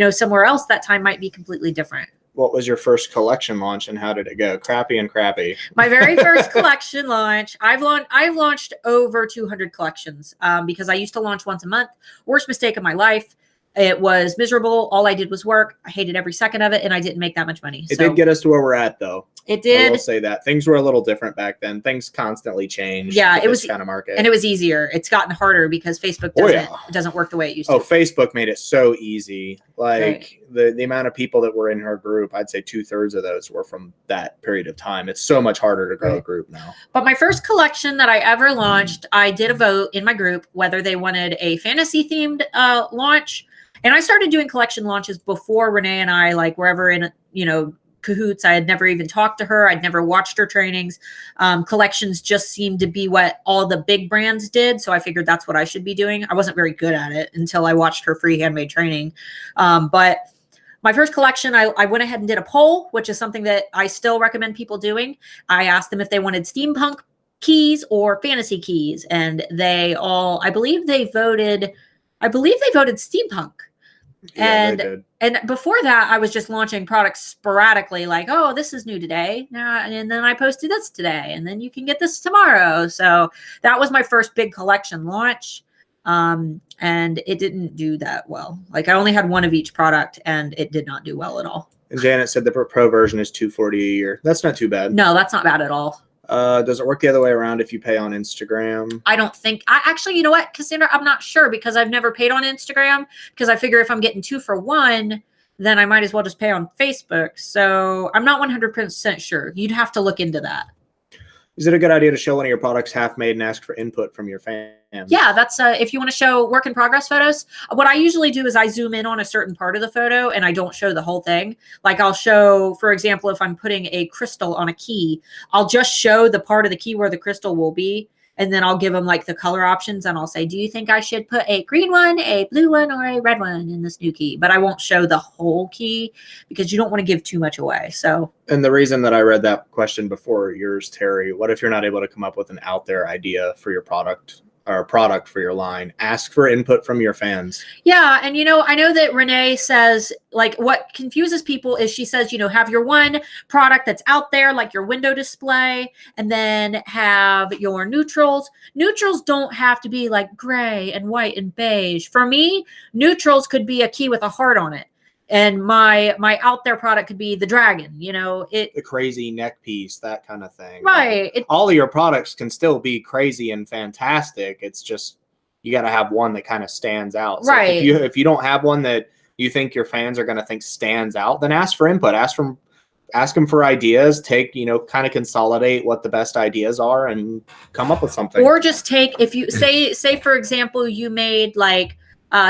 somewhere else, that time might be completely different. What was your first collection launch and how did it go? Crappy. My very first collection launch, I've launched over 200 collections because I used to launch once a month. Worst mistake of my life. It was miserable. All I did was work. I hated every second of it, and I didn't make that much money. It did get us to where we're at, though. It did. I will say that things were a little different back then. Things constantly change. Yeah, it was kind of market, and it was easier. It's gotten harder because Facebook doesn't work the way it used to. Oh, Facebook made it so easy. Like the amount of people that were in her group, I'd say 2/3 of those were from that period of time. It's so much harder to grow a group now. But my first collection that I ever launched, I did a vote in my group whether they wanted a fantasy themed launch, And I started doing collection launches before Renee and I like were ever in, cahoots. I had never even talked to her. I'd never watched her trainings. Collections just seemed to be what all the big brands did. So I figured that's what I should be doing. I wasn't very good at it until I watched her free handmade training. But my first collection, I went ahead and did a poll, which is something that I still recommend people doing. I asked them if they wanted steampunk keys or fantasy keys. And they all, I believe they voted steampunk. Yeah, And before that, I was just launching products sporadically, like, oh, this is new today. And then I posted this today, and then you can get this tomorrow. So that was my first big collection launch. And it didn't do that well. Like I only had one of each product, and it did not do well at all. And Janet said the pro version is $240 a year. That's not too bad. No, that's not bad at all. Does it work the other way around if you pay on Instagram? I don't think I actually, you know what, Cassandra, I'm not sure because I've never paid on Instagram because I figure if I'm getting 2 for 1, then I might as well just pay on Facebook. So I'm not 100% sure. You'd have to look into that. Is it a good idea to show one of your products half made and ask for input from your fans? Yeah, that's if you want to show work in progress photos. What I usually do is I zoom in on a certain part of the photo and I don't show the whole thing. Like I'll show, for example, if I'm putting a crystal on a key, I'll just show the part of the key where the crystal will be. And then I'll give them like the color options and I'll say, do you think I should put a green one, a blue one, or a red one in this new key? But I won't show the whole key because you don't want to give too much away. So. And the reason that I read that question before yours, Terry, what if you're not able to come up with an out there idea for your product or a product for your line? Ask for input from your fans. Yeah. And, I know that Renee says, like, what confuses people is she says, have your one product that's out there, like your window display, and then have your neutrals. Neutrals don't have to be like gray and white and beige. For me, neutrals could be a key with a heart on it. And my out there product could be the dragon, the crazy neck piece, that kind of thing. Right. Like, all of your products can still be crazy and fantastic. It's just, you got to have one that kind of stands out. So right. If you don't have one that you think your fans are going to think stands out, then ask for input. Ask them for ideas. Take, kind of consolidate what the best ideas are and come up with something. Or just take, if you say, for example, you made like,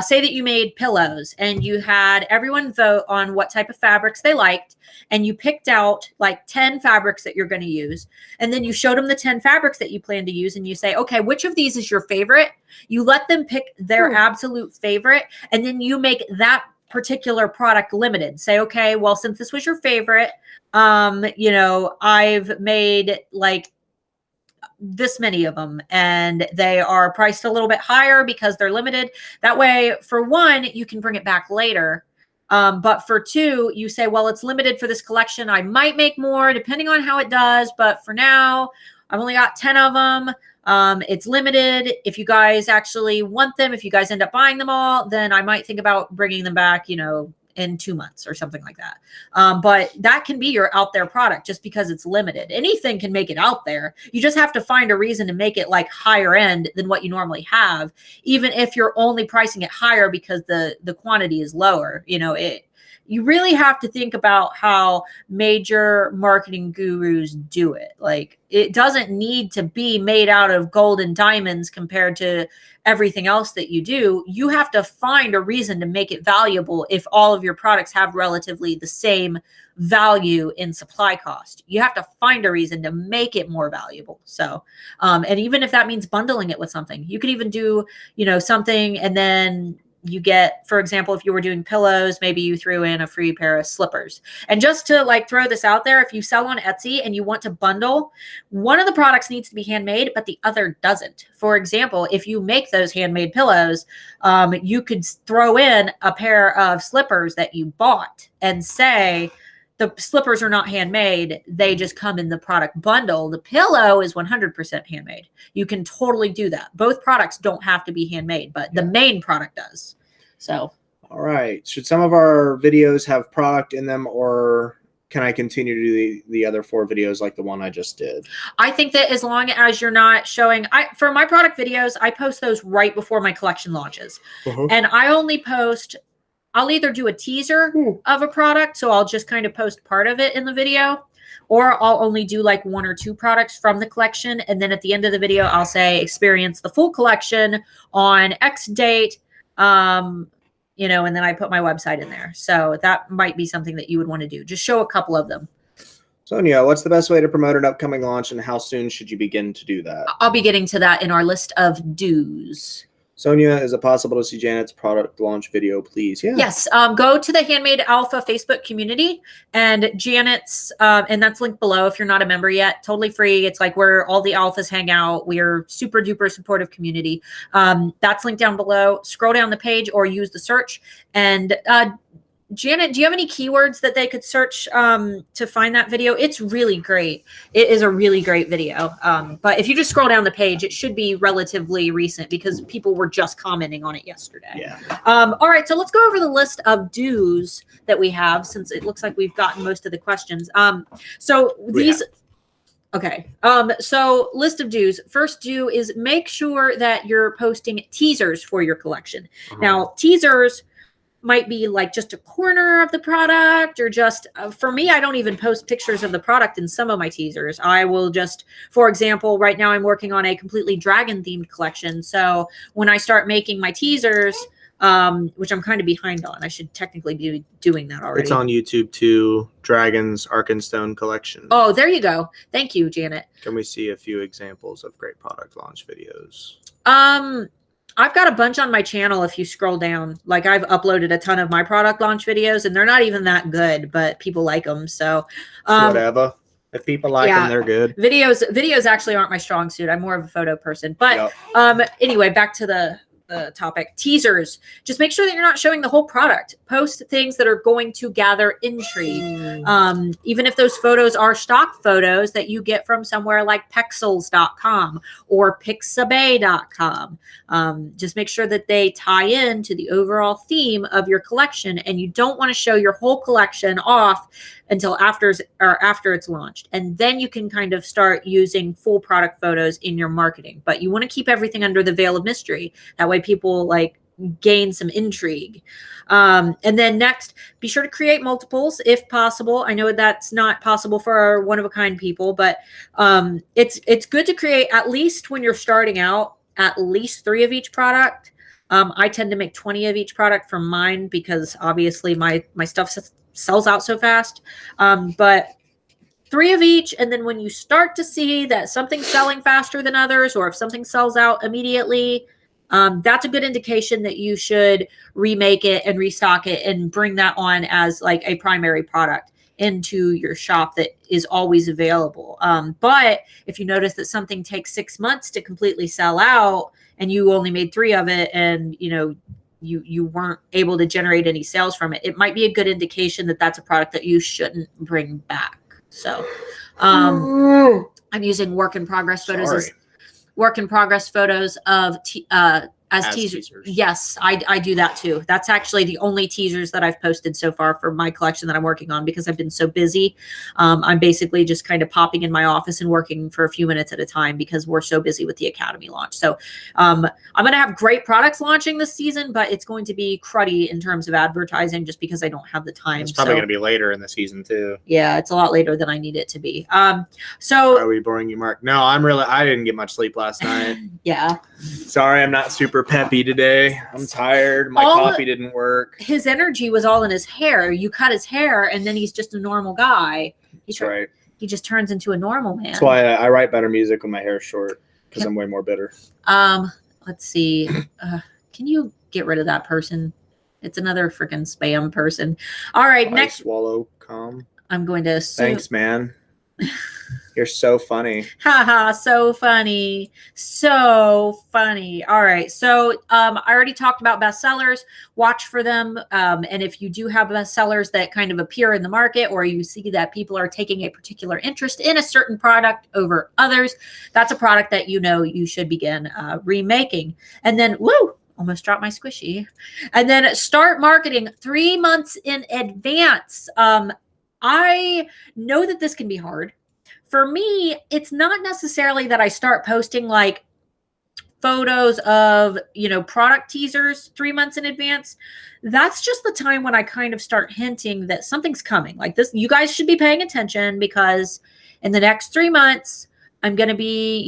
say that you made pillows and you had everyone vote on what type of fabrics they liked, and you picked out like 10 fabrics that you're going to use. And then you showed them the 10 fabrics that you plan to use. And you say, okay, which of these is your favorite? You let them pick their absolute favorite. And then you make that particular product limited. Say, okay, well, since this was your favorite, I've made like this many of them and they are priced a little bit higher because they're limited. That way, for one, you can bring it back later. But for two, you say, well, it's limited for this collection. I might make more depending on how it does. But for now, I've only got 10 of them. It's limited. If you guys actually want them, if you guys end up buying them all, then I might think about bringing them back, in 2 months or something like that. But that can be your out there product just because it's limited. Anything can make it out there. You just have to find a reason to make it like higher end than what you normally have, even if you're only pricing it higher because the quantity is lower. You really have to think about how major marketing gurus do it. Like, it doesn't need to be made out of gold and diamonds compared to everything else that you do. You have to find a reason to make it valuable if all of your products have relatively the same value in supply cost. You have to find a reason to make it more valuable. So, and even if that means bundling it with something, you could even do, something and then you get, for example, if you were doing pillows, maybe you threw in a free pair of slippers. And just to like throw this out there, if you sell on Etsy and you want to bundle, one of the products needs to be handmade, but the other doesn't. For example, if you make those handmade pillows, you could throw in a pair of slippers that you bought and say, the slippers are not handmade. They just come in the product bundle. The pillow is 100% handmade. You can totally do that. Both products don't have to be handmade, but the main product does. So. All right. Should some of our videos have product in them, or can I continue to do the other 4 videos like the one I just did? I think that as long as you're not showing, for my product videos, I post those right before my collection launches. And I only post, I'll either do a teaser of a product, so I'll just kind of post part of it in the video, or I'll only do like 1 or 2 products from the collection. And then at the end of the video, I'll say experience the full collection on X date. and then I put my website in there. So that might be something that you would want to do. Just show a couple of them. Sonia, what's the best way to promote an upcoming launch, and how soon should you begin to do that? I'll be getting to that in our list of do's. Sonia, is it possible to see Janet's product launch video, please? Yeah. Yes. Go to the Handmade Alpha Facebook community, and Janet's, and that's linked below if you're not a member yet. Totally free. It's like where all the alphas hang out. We're super duper supportive community. That's linked down below. Scroll down the page or use the search. And Janet, do you have any keywords that they could search to find that video? It's really great. It is a really great video. But if you just scroll down the page, it should be relatively recent because people were just commenting on it yesterday. Yeah. All right, so let's go over the list of do's that we have, since it looks like we've gotten most of the questions. So list of do's. First do is make sure that you're posting teasers for your collection. Now, teasers might be like just a corner of the product, or just for me, I don't even post pictures of the product in some of my teasers. I will just, for example, right now I'm working on a completely dragon themed collection. So when I start making my teasers, which I'm kind of behind on, I should technically be doing that already. It's on YouTube too. Dragons Arkenstone collection. Oh, there you go. Thank you, Janet. Can we see a few examples of great product launch videos? I've got a bunch on my channel. If you scroll down, like I've uploaded a ton of my product launch videos, and they're not even that good, but people like them. So whatever. If people like them, they're good. Videos actually aren't my strong suit. I'm more of a photo person. But anyway, back to the topic. Teasers. Just make sure that you're not showing the whole product. Post things that are going to gather intrigue. Even if those photos are stock photos that you get from somewhere like Pexels.com or Pixabay.com. Just make sure that they tie in to the overall theme of your collection, and you don't want to show your whole collection off until after it's launched. And then you can kind of start using full product photos in your marketing. But you want to keep everything under the veil of mystery. That way people like gain some intrigue. And then next, be sure to create multiples if possible. I know that's not possible for our one-of-a-kind people, but it's good to create, at least when you're starting out, at least 3 of each product. I tend to make 20 of each product for mine because obviously my stuff sells out so fast. But 3 of each, and then when you start to see that something's selling faster than others, or if something sells out immediately, that's a good indication that you should remake it and restock it and bring that on as like a primary product into your shop that is always available. But if you notice that something takes 6 months to completely sell out, and you only made 3 of it, and you weren't able to generate any sales from it, it might be a good indication that that's a product that you shouldn't bring back. So I'm using work in progress photos as teasers. Yes, I do that too. That's actually the only teasers that I've posted so far for my collection that I'm working on, because I've been so busy. I'm basically just kind of popping in my office and working for a few minutes at a time because we're so busy with the Academy launch. So I'm going to have great products launching this season, but it's going to be cruddy in terms of advertising just because I don't have the time. It's probably going to be later in the season too. Yeah, it's a lot later than I need it to be. So are we boring you, Mark? No, I didn't get much sleep last night. Yeah. Sorry, I'm not super peppy today. I'm tired. My coffee didn't work. His energy was all in his hair. You cut his hair, and then he's just a normal guy. That's right. He just turns into a normal man. That's why I write better music when my hair is short, because I'm way more bitter. Let's see. Can you get rid of that person? It's another freaking spam person. All right, next. Swallow calm. I'm going to assume. Thanks, man. You're so funny. Haha, so funny. So funny. All right. So I already talked about bestsellers. Watch for them. And if you do have bestsellers that kind of appear in the market, or you see that people are taking a particular interest in a certain product over others, that's a product that you should begin remaking. And then, almost dropped my squishy. And then start marketing 3 months in advance. I know that this can be hard. For me, it's not necessarily that I start posting like photos of, product teasers 3 months in advance. That's just the time when I kind of start hinting that something's coming. Like this, you guys should be paying attention, because in the next 3 months, I'm going to be,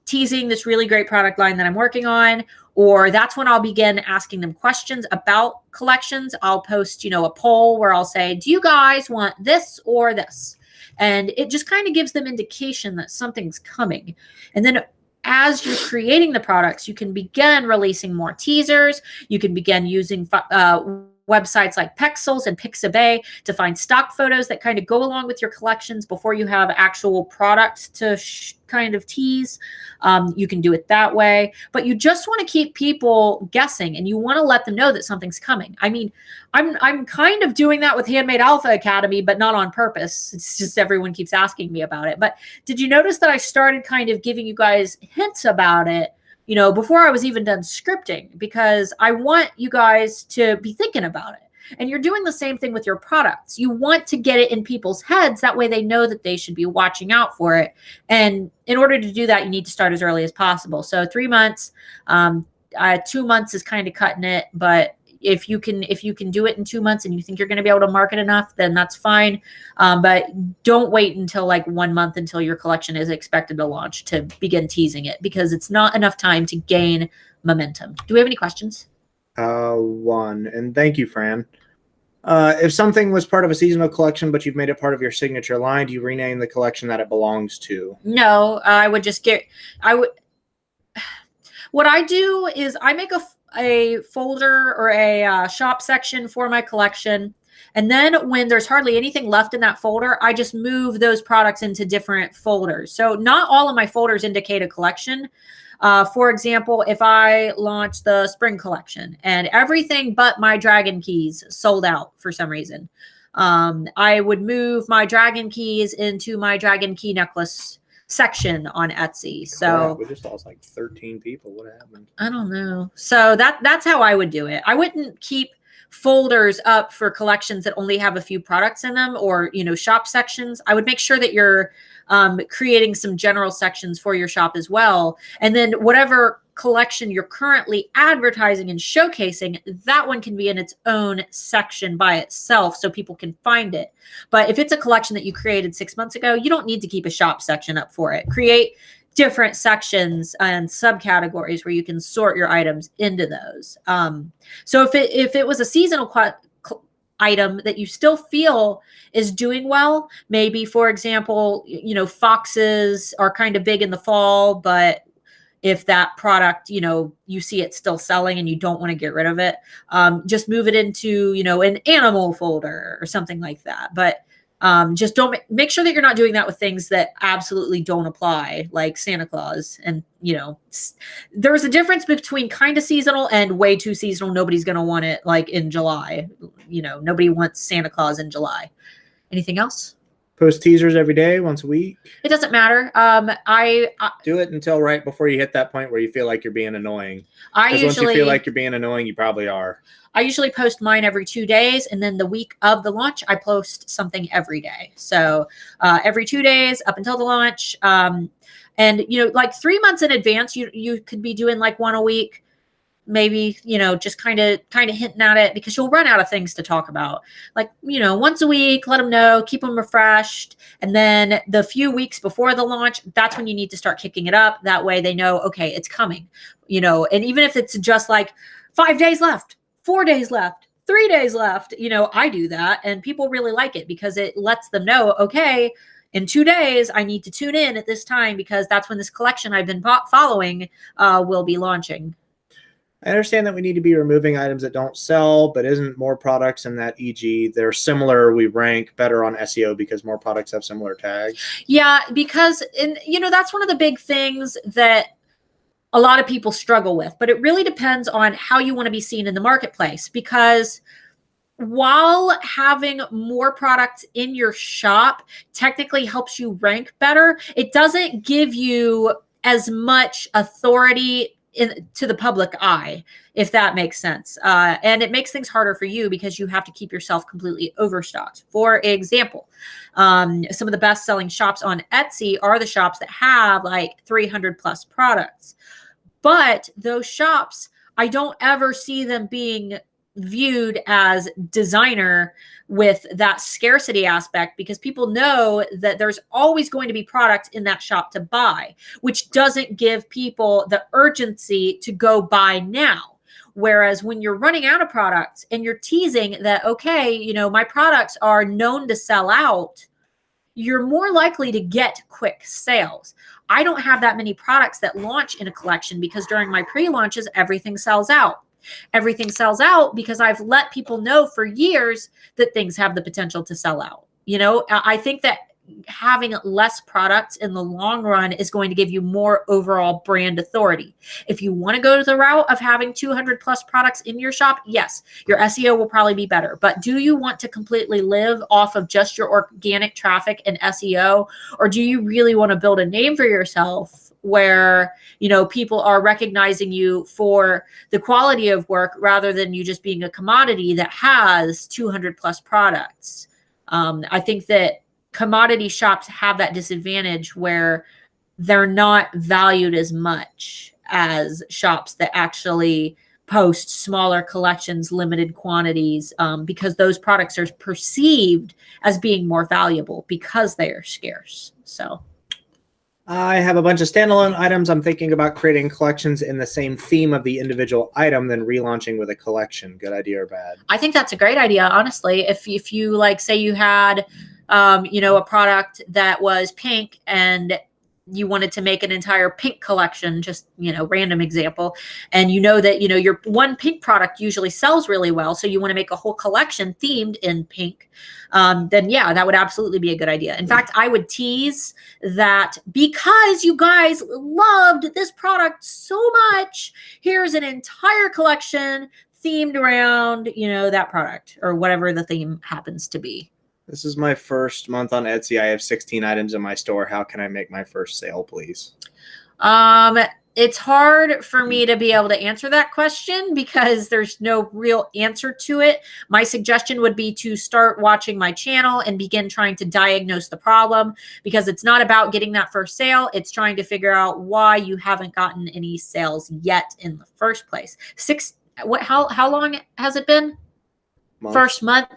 teasing this really great product line that I'm working on, or that's when I'll begin asking them questions about collections. I'll post, a poll where I'll say, do you guys want this or this? And it just kind of gives them indication that something's coming. And then as you're creating the products, you can begin releasing more teasers. You can begin using websites like Pexels and Pixabay to find stock photos that kind of go along with your collections before you have actual products to kind of tease. You can do it that way, but you just want to keep people guessing, and you want to let them know that something's coming. I mean, I'm kind of doing that with Handmade Alpha Academy, but not on purpose. It's just everyone keeps asking me about it. But did you notice that I started kind of giving you guys hints about it, before I was even done scripting, because I want you guys to be thinking about it. And you're doing the same thing with your products. You want to get it in people's heads. That way they know that they should be watching out for it. And in order to do that, you need to start as early as possible. So 3 months, 2 months is kind of cutting it. But if you can do it in 2 months and you think you're going to be able to market enough, then that's fine. But don't wait until like 1 month until your collection is expected to launch to begin teasing it, because it's not enough time to gain momentum. Do we have any questions? One, and thank you, Fran. If something was part of a seasonal collection, but you've made it part of your signature line, do you rename the collection that it belongs to? No, what I do is I make a folder or a shop section for my collection. And then when there's hardly anything left in that folder, I just move those products into different folders. So not all of my folders indicate a collection. For example, if I launch the spring collection and everything but my dragon keys sold out for some reason, I would move my dragon keys into my dragon key necklace section on Etsy. So we just lost like 13 people. What happened? I don't know. So that's how I would do it. I wouldn't keep folders up for collections that only have a few products in them, or shop sections. I would make sure that you're creating some general sections for your shop as well. And then whatever collection you're currently advertising and showcasing, that one can be in its own section by itself so people can find it. But if it's a collection that you created 6 months ago, you don't need to keep a shop section up for it. Create different sections and subcategories where you can sort your items into those. So if it was a seasonal item that you still feel is doing well, maybe, for example, foxes are kind of big in the fall, but if that product, you see it still selling and you don't want to get rid of it, just move it into, an animal folder or something like that. But just don't make sure that you're not doing that with things that absolutely don't apply, like Santa Claus. And, there's a difference between kind of seasonal and way too seasonal. Nobody's going to want it like in July. Nobody wants Santa Claus in July. Anything else? Post teasers every day, once a week? It doesn't matter. I do it until right before you hit that point where you feel like you're being annoying. Once you feel like you're being annoying, you probably are. I usually post mine every 2 days, and then the week of the launch, I post something every day. So every 2 days up until the launch. And like 3 months in advance, you could be doing like one a week. Maybe, just kind of hinting at it, because you'll run out of things to talk about. Like, once a week, let them know, keep them refreshed. And then the few weeks before the launch, that's when you need to start kicking it up. That way they know, okay, it's coming, and even if it's just like 5 days left, 4 days left, 3 days left, I do that. And people really like it because it lets them know, okay, in 2 days, I need to tune in at this time, because that's when this collection I've been following will be launching. I understand that we need to be removing items that don't sell, but isn't more products in that, e.g., they're similar, we rank better on SEO because more products have similar tags? Yeah, because that's one of the big things that a lot of people struggle with, but it really depends on how you want to be seen in the marketplace. Because while having more products in your shop technically helps you rank better, it doesn't give you as much authority to the public eye, if that makes sense. And it makes things harder for you because you have to keep yourself completely overstocked. For example, some of the best selling shops on Etsy are the shops that have like 300 plus products. But those shops, I don't ever see them being viewed as designer with that scarcity aspect, because people know that there's always going to be product in that shop to buy, which doesn't give people the urgency to go buy now. Whereas when you're running out of products and you're teasing that, okay, you know, my products are known to sell out, you're more likely to get quick sales. I don't have that many products that launch in a collection because during my pre-launches, everything sells out. Everything sells out because I've let people know for years that things have the potential to sell out. You know, I think that having less products in the long run is going to give you more overall brand authority. If you want to go to the route of having 200 plus products in your shop, yes, your SEO will probably be better. But do you want to completely live off of just your organic traffic and SEO? Or do you really want to build a name for yourself where, you know, people are recognizing you for the quality of work rather than you just being a commodity that has 200 plus products? I think that commodity shops have that disadvantage where they're not valued as much as shops that actually post smaller collections, limited quantities, because those products are perceived as being more valuable because they are scarce. So I have a bunch of standalone items. I'm thinking about creating collections in the same theme of the individual item, then relaunching with a collection. Good idea or bad? I think that's a great idea, honestly. If you like, say you had you know, a product that was pink and you wanted to make an entire pink collection, just, you know, random example, and you know that, you know, your one pink product usually sells really well, so you want to make a whole collection themed in pink, then yeah, that would absolutely be a good idea. In fact, I would tease that because you guys loved this product so much, here's an entire collection themed around, you know, that product or whatever the theme happens to be. This is my first month on Etsy. I have 16 items in my store. How can I make my first sale, please? It's hard for me to be able to answer that question because there's no real answer to it. My suggestion would be to start watching my channel and begin trying to diagnose the problem, because it's not about getting that first sale. It's trying to figure out why you haven't gotten any sales yet in the first place. How long has it been? Month. First month,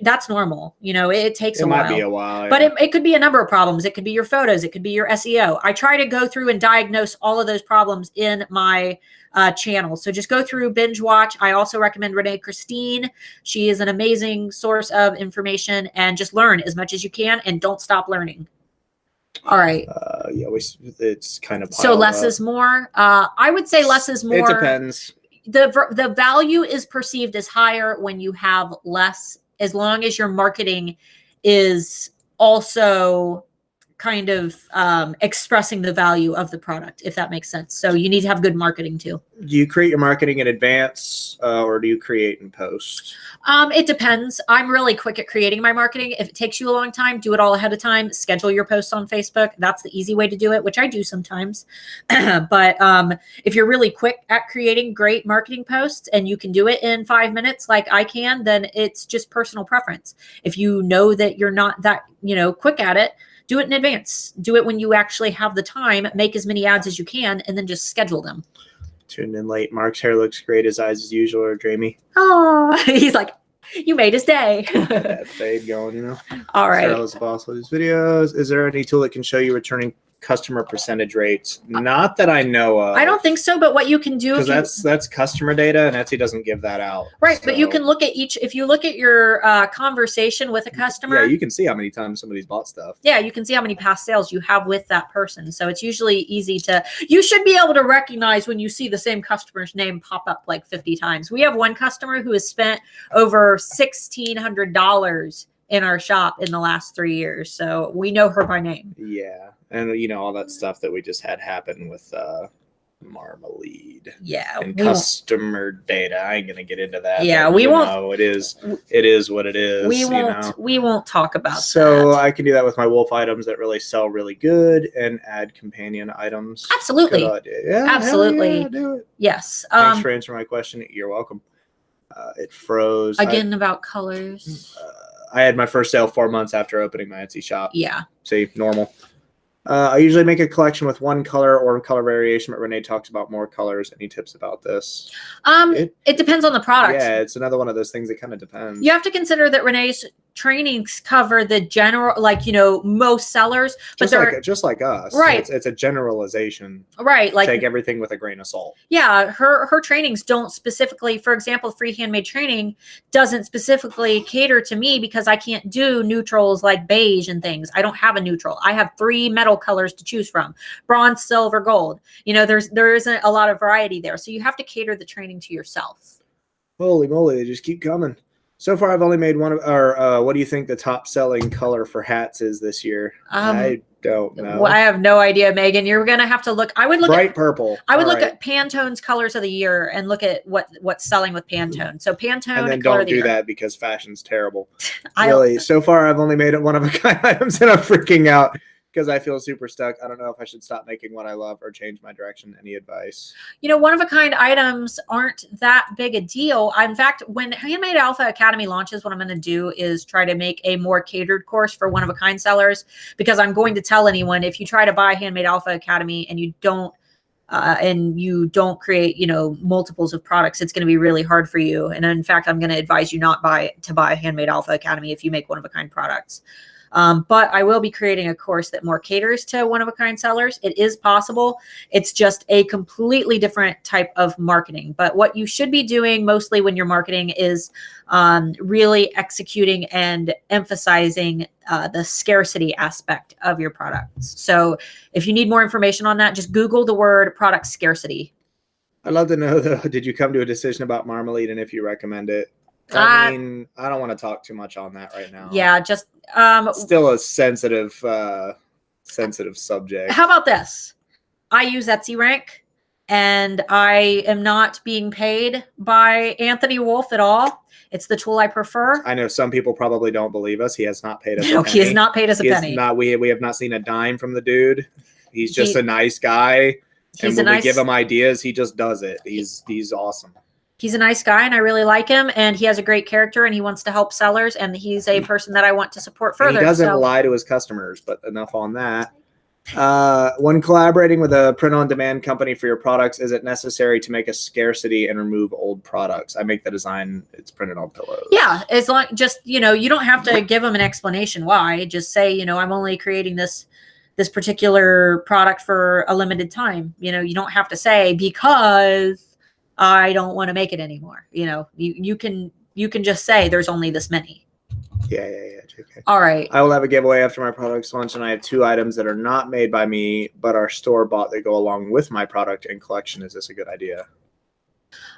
that's normal. You know, it takes a while. It might be a while, yeah. But it could be a number of problems. It could be your photos. It could be your SEO. I try to go through and diagnose all of those problems in my channel. So just go through, binge watch. I also recommend Renee Christine. She is an amazing source of information, and just learn as much as you can and don't stop learning. All right. Yeah, it's kind of so less is more. I would say less is more. It depends. The value is perceived as higher when you have less, as long as your marketing is also kind of expressing the value of the product, if that makes sense. So you need to have good marketing too. Do you create your marketing in advance or do you create in post? It depends. I'm really quick at creating my marketing. If it takes you a long time, do it all ahead of time. Schedule your posts on Facebook. That's the easy way to do it, which I do sometimes. But if you're really quick at creating great marketing posts and you can do it in 5 minutes like I can, then it's just personal preference. If you know that you're not that, you know, quick at it, do it in advance. Do it when you actually have the time. Make as many ads as you can, and then just schedule them. Tuned in late. Mark's hair looks great. His eyes as usual are dreamy. Oh, he's like, you made his day. That fade going, you know. All right. Sarah's the boss of these videos. Is there any tool that can show you returning customer percentage rates? Not that I know of. I don't think so, but what you can do, because that's customer data, and Etsy doesn't give that out. Right, so. But you can look at if you look at your conversation with a customer. Yeah, you can see how many times somebody's bought stuff. Yeah, you can see how many past sales you have with that person. So it's usually easy to, you should be able to recognize when you see the same customer's name pop up like 50 times. We have one customer who has spent over $1,600 in our shop in the last 3 years. So we know her by name. Yeah. And, you know, all that stuff that we just had happen with Marmalade. Yeah. And customer data. I ain't going to get into that. Yeah, we won't. Know, it is what it is. We won't talk about that. So I can do that with my wolf items that really sell really good and add companion items. Absolutely. Yeah, absolutely. Yeah, do it. Yes. Thanks for answering my question. You're welcome. It froze. Again, about colors. I had my first sale 4 months after opening my Etsy shop. Yeah. See, normal. I usually make a collection with one color or color variation, but Renee talks about more colors. Any tips about this? It depends on the product. Yeah, it's another one of those things that kind of depends. You have to consider that Renee's trainings cover the general, like, most sellers, but just like us, right? It's a generalization, right? Like, take everything with a grain of salt. Yeah, her trainings don't specifically, for example, free handmade training doesn't specifically cater to me because I can't do neutrals like beige and things. I don't have a neutral. I have 3 metal colors to choose from: bronze, silver, gold. There isn't a lot of variety there, so you have to cater the training to yourself. Holy moly, they just keep coming. So far, I've only made one of our. What do you think the top selling color for hats is this year? I don't know. Well, I have no idea, Megan. You're gonna have to look. I would look bright at purple. I would look at Pantone's colors of the year and look at what's selling with Pantone. So Pantone, and then don't do that because fashion's terrible. Really, so far I've only made one of a kind items, and I'm freaking out because I feel super stuck. I don't know if I should stop making what I love or change my direction. Any advice? One of a kind items aren't that big a deal. In fact, when Handmade Alpha Academy launches, what I'm going to do is try to make a more catered course for one of a kind sellers, because I'm going to tell anyone, if you try to buy Handmade Alpha Academy and you don't create, multiples of products, it's going to be really hard for you. And in fact, I'm going to advise you not to buy Handmade Alpha Academy if you make one of a kind products. But I will be creating a course that more caters to one-of-a-kind sellers. It is possible. It's just a completely different type of marketing. But what you should be doing mostly when you're marketing is really executing and emphasizing the scarcity aspect of your products. So if you need more information on that, just Google the word product scarcity. I'd love to know, though, did you come to a decision about marmalade and if you recommend it? I mean, I don't want to talk too much on that right now. Yeah, just still a sensitive subject. How about this? I use Etsy Rank, and I am not being paid by Anthony Wolf at all. It's the tool I prefer. I know some people probably don't believe us. He has not paid us a penny. He has not paid us a penny. We have not seen a dime from the dude. He's just a nice guy. And when we give him ideas, he just does it. He's awesome. He's a nice guy, and I really like him, and he has a great character, and he wants to help sellers, and he's a person that I want to support further. And he doesn't lie to his customers, but enough on that. When collaborating with a print-on-demand company for your products, is it necessary to make a scarcity and remove old products? I make the design, it's printed on pillows. Yeah, as long, just, you don't have to give them an explanation why. Just say, I'm only creating this particular product for a limited time. You don't have to say, because I don't want to make it anymore. You can just say there's only this many. Yeah. Okay. All right. I will have a giveaway after my products launch, and I have 2 items that are not made by me, but are store bought that go along with my product and collection. Is this a good idea?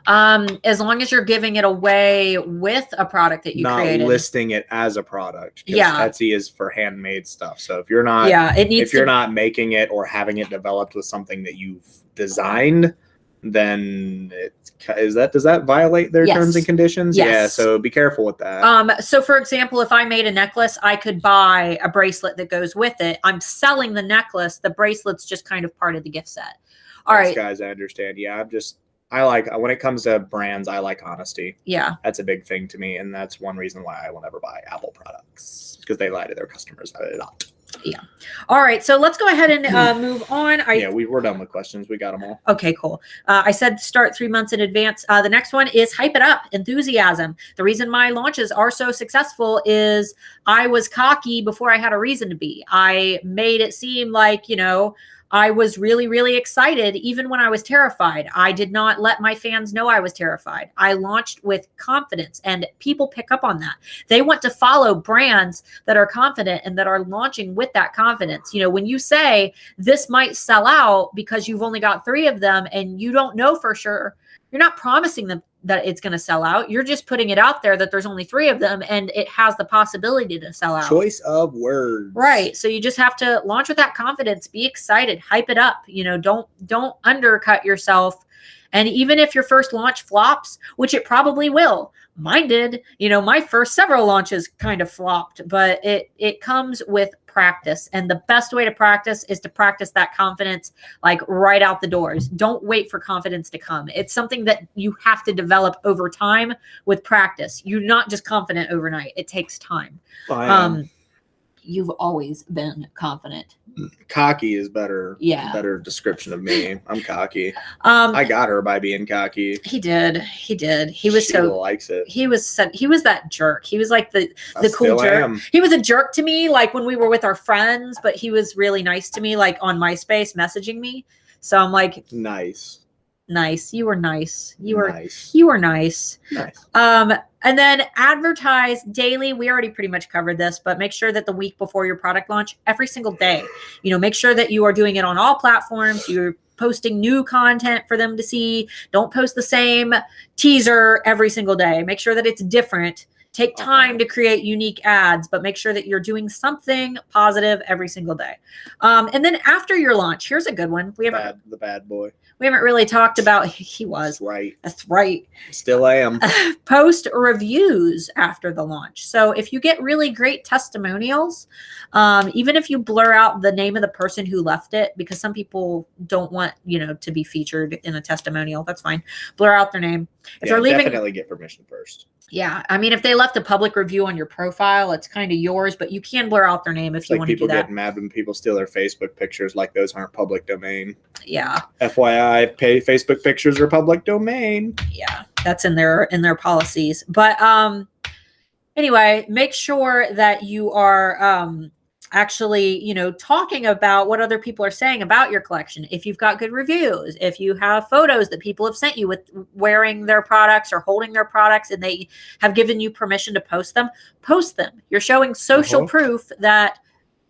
As long as you're giving it away with a product that you created. Not listing it as a product. Yeah. Etsy is for handmade stuff. So if you're not, you're not making it or having it developed with something that you've designed, then does that violate their terms and conditions? Yes. Yeah, so be careful with that. So for example, if I made a necklace, I could buy a bracelet that goes with it. I'm selling the necklace. The bracelet's just kind of part of the gift set. All right, guys, I understand. Yeah, I like, when it comes to brands, I like honesty. Yeah. That's a big thing to me, and that's one reason why I will never buy Apple products, because they lie to their customers a lot. Yeah. All right. So let's go ahead and move on. We're done with questions. We got them all. Okay, cool. I said start 3 months in advance. The next one is hype it up, enthusiasm. The reason my launches are so successful is I was cocky before I had a reason to be. I made it seem like, I was really, really excited, even when I was terrified. I did not let my fans know I was terrified. I launched with confidence, and people pick up on that. They want to follow brands that are confident and that are launching with that confidence. When you say this might sell out because you've only got 3 of them and you don't know for sure, you're not promising them that it's going to sell out. You're just putting it out there that there's only 3 of them and it has the possibility to sell out. Choice of words. Right. So you just have to launch with that confidence, be excited, hype it up. Don't undercut yourself. And even if your first launch flops, which it probably will, mine did, my first several launches kind of flopped, but it comes with practice. And the best way to practice is to practice that confidence, like right out the doors. Don't wait for confidence to come. It's something that you have to develop over time with practice. You're not just confident overnight. It takes time. You've always been confident. Cocky is better. Yeah. Better description of me. I'm cocky. I got her by being cocky. He did. He was she so likes it. He was that jerk. He was like the cool jerk. He was a jerk to me, like when we were with our friends, but he was really nice to me, like on MySpace messaging me. So I'm like, nice. You were nice. You were nice. And then advertise daily. We already pretty much covered this, but make sure that the week before your product launch, every single day, make sure that you are doing it on all platforms. You're posting new content for them to see. Don't post the same teaser every single day. Make sure that it's different. Take time to create unique ads, but make sure that you're doing something positive every single day. And then after your launch, here's a good one. The bad boy. We haven't really talked about. He was. That's right. Still am. Post reviews after the launch. So if you get really great testimonials, even if you blur out the name of the person who left it, because some people don't want, to be featured in a testimonial, that's fine. Blur out their name. If they're leaving, definitely get permission first. Yeah. I mean, if they left a public review on your profile, it's kind of yours, but you can blur out their name if you want to do that. People get mad when people steal their Facebook pictures, like those aren't public domain. Yeah. FYI, Facebook pictures are public domain. Yeah. That's in their policies. But anyway, make sure that you are actually, talking about what other people are saying about your collection. If you've got good reviews, if you have photos that people have sent you with wearing their products or holding their products and they have given you permission to post them. You're showing social proof that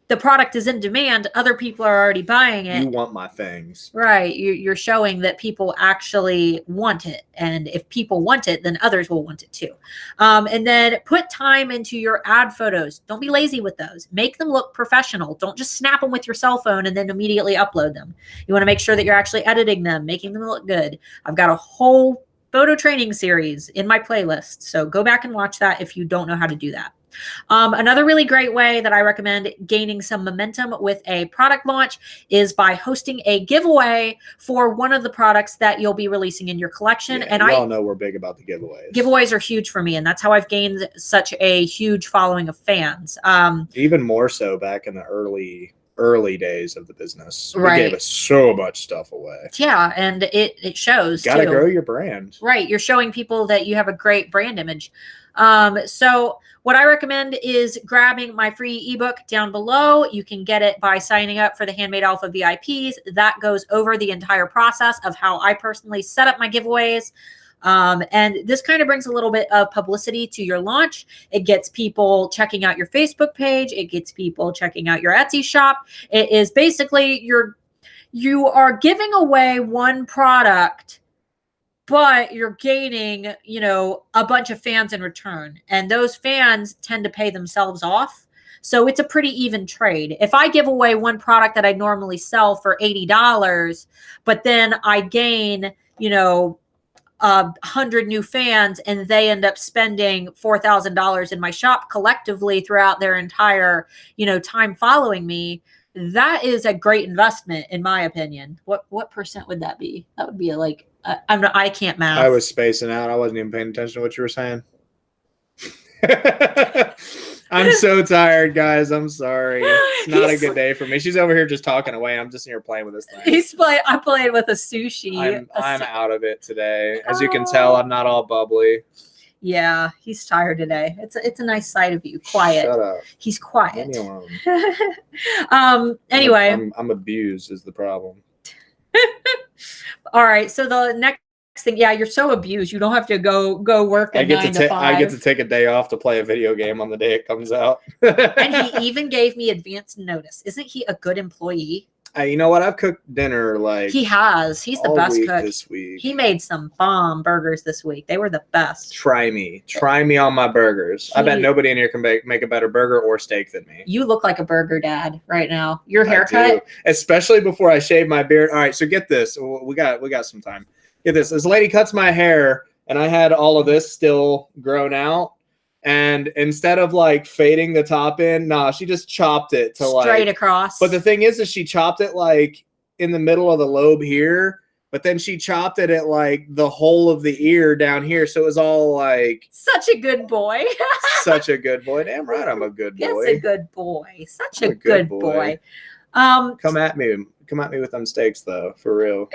the product is in demand. Other people are already buying it. You want my things. Right. You're showing that people actually want it. And if people want it, then others will want it too. And then put time into your ad photos. Don't be lazy with those. Make them look professional. Don't just snap them with your cell phone and then immediately upload them. You want to make sure that you're actually editing them, making them look good. I've got a whole photo training series in my playlist. So go back and watch that if you don't know how to do that. Another really great way that I recommend gaining some momentum with a product launch is by hosting a giveaway for one of the products that you'll be releasing in your collection. Yeah, and I all know we're big about the giveaways. Giveaways are huge for me, and that's how I've gained such a huge following of fans. Even more so back in the early days of the business. We gave us so much stuff away. Yeah, and it shows. Gotta grow your brand. Right. You're showing people that you have a great brand image. So what I recommend is grabbing my free ebook down below. You can get it by signing up for the Handmade Alpha VIPs. That goes over the entire process of how I personally set up my giveaways. And this kind of brings a little bit of publicity to your launch. It gets people checking out your Facebook page. It gets people checking out your Etsy shop. It is basically you are giving away one product, but you're gaining, a bunch of fans in return. And those fans tend to pay themselves off. So it's a pretty even trade. If I give away one product that I normally sell for $80, but then I gain, 100 new fans and they end up spending $4,000 in my shop collectively throughout their entire, time following me, that is a great investment in my opinion. What percent would that be? That would be like, I can't math. I was spacing out. I wasn't even paying attention to what you were saying. I'm so tired, guys. I'm sorry. It's not a good day for me. She's over here just talking away. I'm just here playing with this thing. I'm playing with a sushi. I'm out of it today. As you can tell, I'm not all bubbly. Yeah, he's tired today. It's a nice side of you. Quiet. Shut up. He's quiet. Leave me alone. Anyway. I'm abused is the problem. All right. So the next thing, you're so abused. You don't have to go work at 9 to 5. I get to take a day off to play a video game on the day it comes out. And he even gave me advance notice. Isn't he a good employee? You know what? I've cooked dinner he has. He's the best cook this week. He made some bomb burgers this week. They were the best. Try me on my burgers. I bet nobody in here can make a better burger or steak than me. You look like a burger dad right now. Your haircut, especially before I shave my beard. All right, so get this. We got some time. Get this. This lady cuts my hair, and I had all of this still grown out. And instead of fading the top in, she just chopped it to straight across. But the thing is she chopped it in the middle of the lobe here. but then she chopped it at like the whole of the ear down here. So it was all like such a good boy. Such a good boy. Damn right, I'm a good boy. That's a good boy. Such a good boy. Come at me with them steaks though, for real.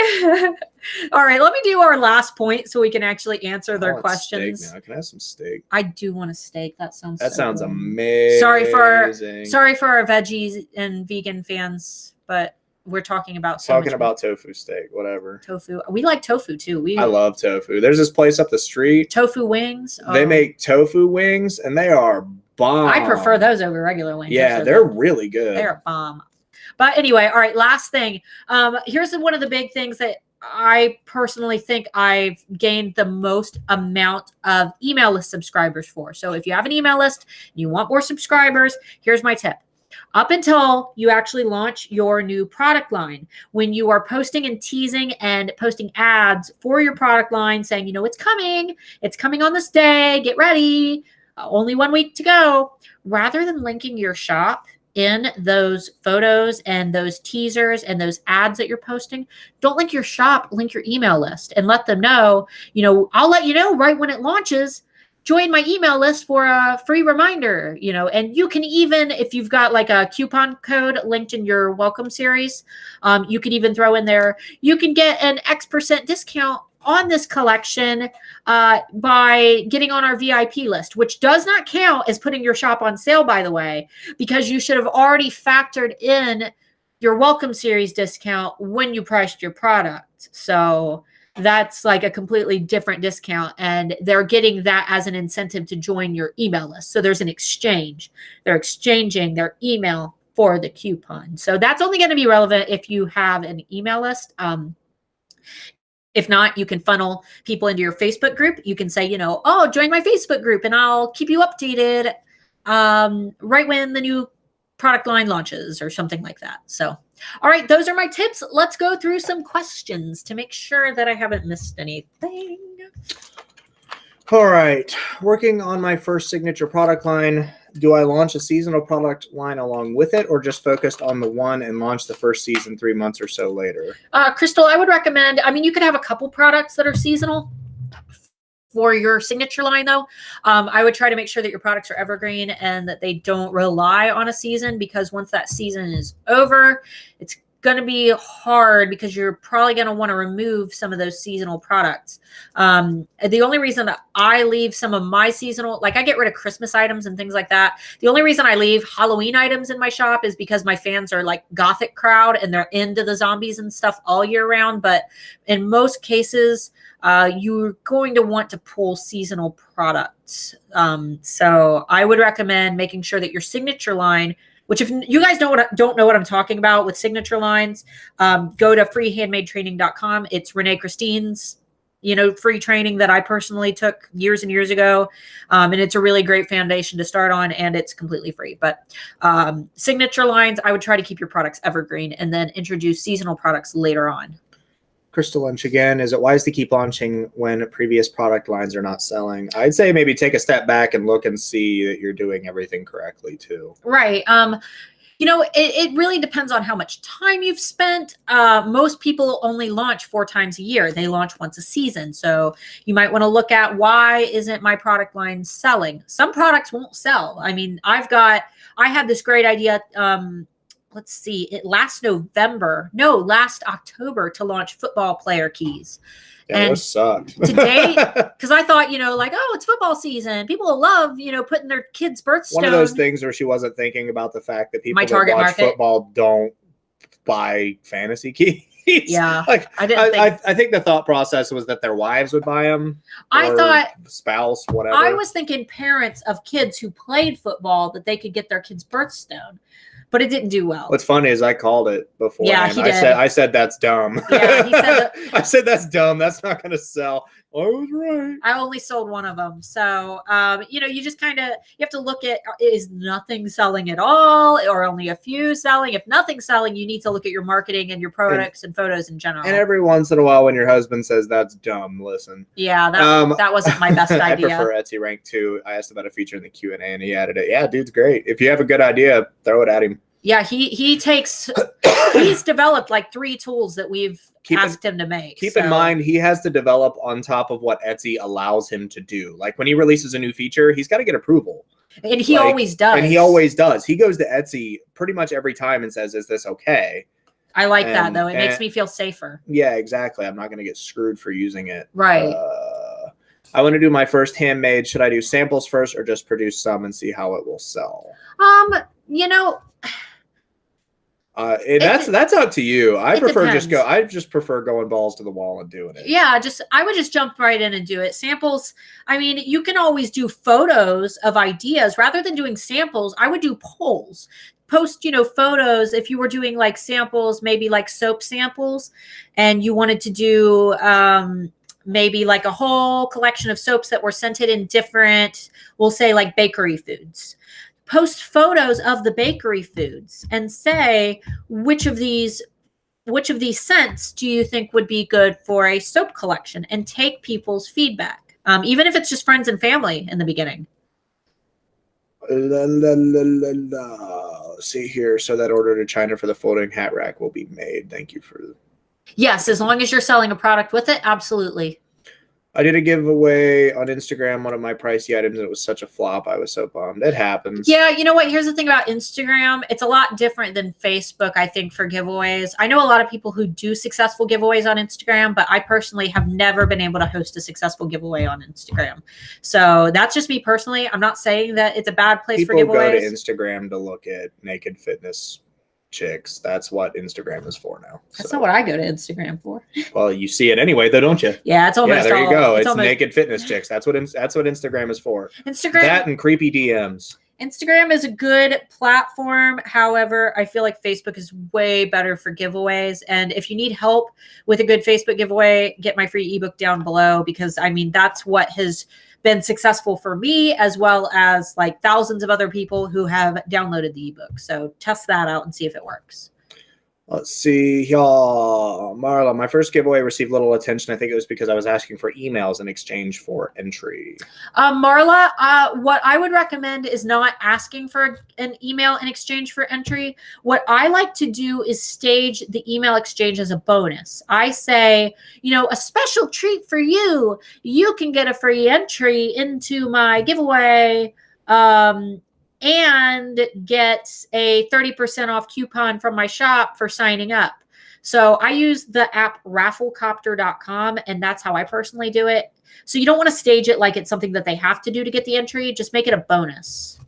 All right, let me do our last point so we can actually answer their questions. Steak now. Can I have some steak? I do want a steak. That sounds amazing. Sorry for our veggies and vegan fans, but we're talking about tofu steak, whatever. Tofu. We like tofu too. I love tofu. There's this place up the street. Tofu wings. They make tofu wings and they are bomb. I prefer those over regular wings. Yeah, they're really good. They're bomb. But anyway, all right, last thing. Here's one of the big things that I personally think I've gained the most amount of email list subscribers for. So if you have an email list and you want more subscribers, here's my tip. Up until you actually launch your new product line, when you are posting and teasing and posting ads for your product line saying, it's coming on this day, get ready, only 1 week to go, rather than linking your shop in those photos and those teasers and those ads that you're posting, don't link your shop, link your email list and let them know, I'll let you know right when it launches. Join my email list for a free reminder, and you can even, if you've got like a coupon code linked in your welcome series, you can even throw in there, you can get an X% discount on this collection by getting on our VIP list, which does not count as putting your shop on sale, by the way, because you should have already factored in your welcome series discount when you priced your product. So that's like a completely different discount, and they're getting that as an incentive to join your email list. So there's an exchange. They're exchanging their email for the coupon. So that's only going to be relevant if you have an email list. If not, you can funnel people into your Facebook group. You can say, join my Facebook group and I'll keep you updated right when the new product line launches or something like that. So, all right, those are my tips. Let's go through some questions to make sure that I haven't missed anything. All right, working on my first signature product line. Do I launch a seasonal product line along with it, or just focused on the one and launch the first season 3 months or so later? Crystal, I would recommend, you could have a couple products that are seasonal for your signature line, though. I would try to make sure that your products are evergreen and that they don't rely on a season, because once that season is over, it's going to be hard because you're probably going to want to remove some of those seasonal products. The only reason that I leave some of my seasonal, like I get rid of Christmas items and things like that. The only reason I leave Halloween items in my shop is because my fans are like Gothic crowd and they're into the zombies and stuff all year round. But in most cases, you're going to want to pull seasonal products. So I would recommend making sure that your signature line, which if you guys don't know what I'm talking about with signature lines, go to freehandmadetraining.com. It's Renee Christine's, free training that I personally took years and years ago. And it's a really great foundation to start on, and it's completely free. But signature lines, I would try to keep your products evergreen and then introduce seasonal products later on. Crystal Lynch again, is it wise to keep launching when previous product lines are not selling? I'd say maybe take a step back and look and see that you're doing everything correctly too. Right. It really depends on how much time you've spent. Most people only launch 4 times a year. They launch once a season. So you might want to look at, why isn't my product line selling? Some products won't sell. I had this great idea. Let's see, last October to launch football player keys. Yeah, and those sucked. Today, because I thought, it's football season. People love, putting their kids' birthstone. One of those things where she wasn't thinking about the fact that people that watch football don't buy fantasy keys. Yeah, I think the thought process was that their wives would buy them. I thought spouse, whatever. I was thinking parents of kids who played football, that they could get their kids' birthstone. But it didn't do well. What's funny is I called it before. Yeah, he did. I said that's dumb. Yeah, he said I said that's dumb. That's not going to sell. I was right. I only sold one of them. So, you just you have to look at, is nothing selling at all or only a few selling? If nothing's selling, you need to look at your marketing and your products and photos in general. And every once in a while when your husband says that's dumb, listen. Yeah, that wasn't my best idea. I prefer Etsy Rank too. I asked about a feature in the Q&A and he added it. Yeah, dude's great. If you have a good idea, throw it at him. Yeah, he's developed like 3 tools that we've asked him to make. Keep in mind, he has to develop on top of what Etsy allows him to do. Like when he releases a new feature, he's got to get approval. And he always does. And he always does. He goes to Etsy pretty much every time and says, is this okay? I like that, though. It makes me feel safer. Yeah, exactly. I'm not going to get screwed for using it. Right. I want to do my first handmade. Should I do samples first or just produce some and see how it will sell? You know... that's up to you. I just prefer going balls to the wall and doing it. Yeah, I would just jump right in and do it. Samples, I mean, you can always do photos of ideas rather than doing samples. I would do polls. Post, photos if you were doing like samples, maybe like soap samples, and you wanted to do maybe like a whole collection of soaps that were scented in different, we'll say like bakery foods. Post photos of the bakery foods and say which of these scents do you think would be good for a soap collection, and take people's feedback, even if it's just friends and family in the beginning. Let's see here. So that order to China for the folding hat rack will be made. Thank you for. Yes, as long as you're selling a product with it, absolutely. I did a giveaway on Instagram, one of my pricey items. It was such a flop. I was so bummed. It happens. Yeah, you know what? Here's the thing about Instagram. It's a lot different than Facebook, I think, for giveaways. I know a lot of people who do successful giveaways on Instagram, but I personally have never been able to host a successful giveaway on Instagram. So that's just me personally. I'm not saying that it's a bad place for giveaways. People go to Instagram to look at naked fitness chicks. That's what Instagram is for now. That's not what I go to Instagram for. Well, you see it anyway, though, don't you? Yeah, it's almost. Yeah, there you go. It's naked fitness chicks. That's what Instagram is for. That and creepy DMs. Instagram is a good platform. However, I feel like Facebook is way better for giveaways. And if you need help with a good Facebook giveaway, get my free ebook down below, because I mean, that's what has been successful for me, as well as like thousands of other people who have downloaded the ebook. So test that out and see if it works. Let's see, y'all. Marla, my first giveaway received little attention. I think it was because I was asking for emails in exchange for entry. Marla, what I would recommend is not asking for an email in exchange for entry. What I like to do is stage the email exchange as a bonus. I say, a special treat for you. You can get a free entry into my giveaway. And get a 30% off coupon from my shop for signing up. So I use the app rafflecopter.com, and that's how I personally do it. So you don't want to stage it like it's something that they have to do to get the entry. Just make it a bonus.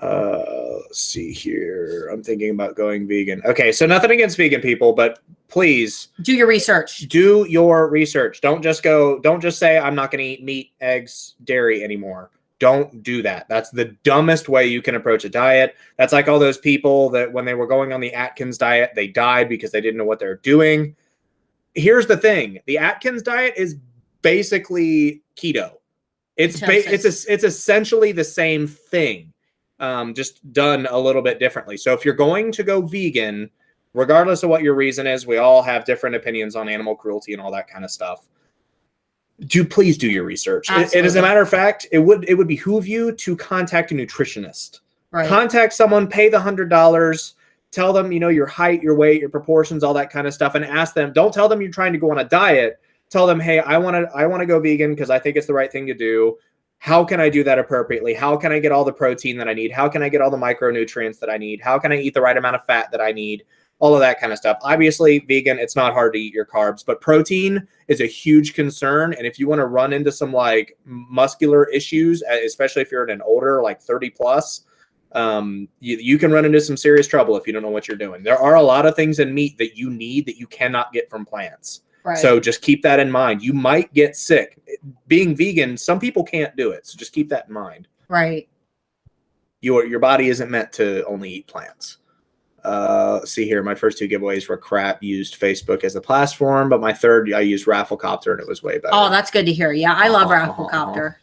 Let's see here. I'm thinking about going vegan. Okay, so nothing against vegan people, but please do your research. Do your research. Don't just say I'm not going to eat meat, eggs, dairy anymore. Don't do that. That's the dumbest way you can approach a diet. That's like all those people that when they were going on the Atkins diet, they died because they didn't know what they're doing. Here's the thing. The Atkins diet is basically keto. It's essentially the same thing, just done a little bit differently. So if you're going to go vegan, regardless of what your reason is, we all have different opinions on animal cruelty and all that kind of stuff. Please do your research. And as a matter of fact, it would behoove you to contact a nutritionist. Right. Contact someone, pay the $100, tell them, your height, your weight, your proportions, all that kind of stuff, and ask them. Don't tell them you're trying to go on a diet. Tell them, hey, I want to go vegan because I think it's the right thing to do. How can I do that appropriately? How can I get all the protein that I need? How can I get all the micronutrients that I need? How can I eat the right amount of fat that I need? All of that kind of stuff. Obviously, vegan, it's not hard to eat your carbs, but protein is a huge concern. And if you want to run into some like muscular issues, especially if you're in an older, like 30 plus, you can run into some serious trouble if you don't know what you're doing. There are a lot of things in meat that you need that you cannot get from plants. Right. So just keep that in mind. You might get sick. Being vegan, some people can't do it. So just keep that in mind. Right. Your body isn't meant to only eat plants. Let's see here. My first 2 giveaways were crap. Used Facebook as a platform, but my third, I used Rafflecopter, and it was way better. Oh, that's good to hear. Yeah, I love Rafflecopter.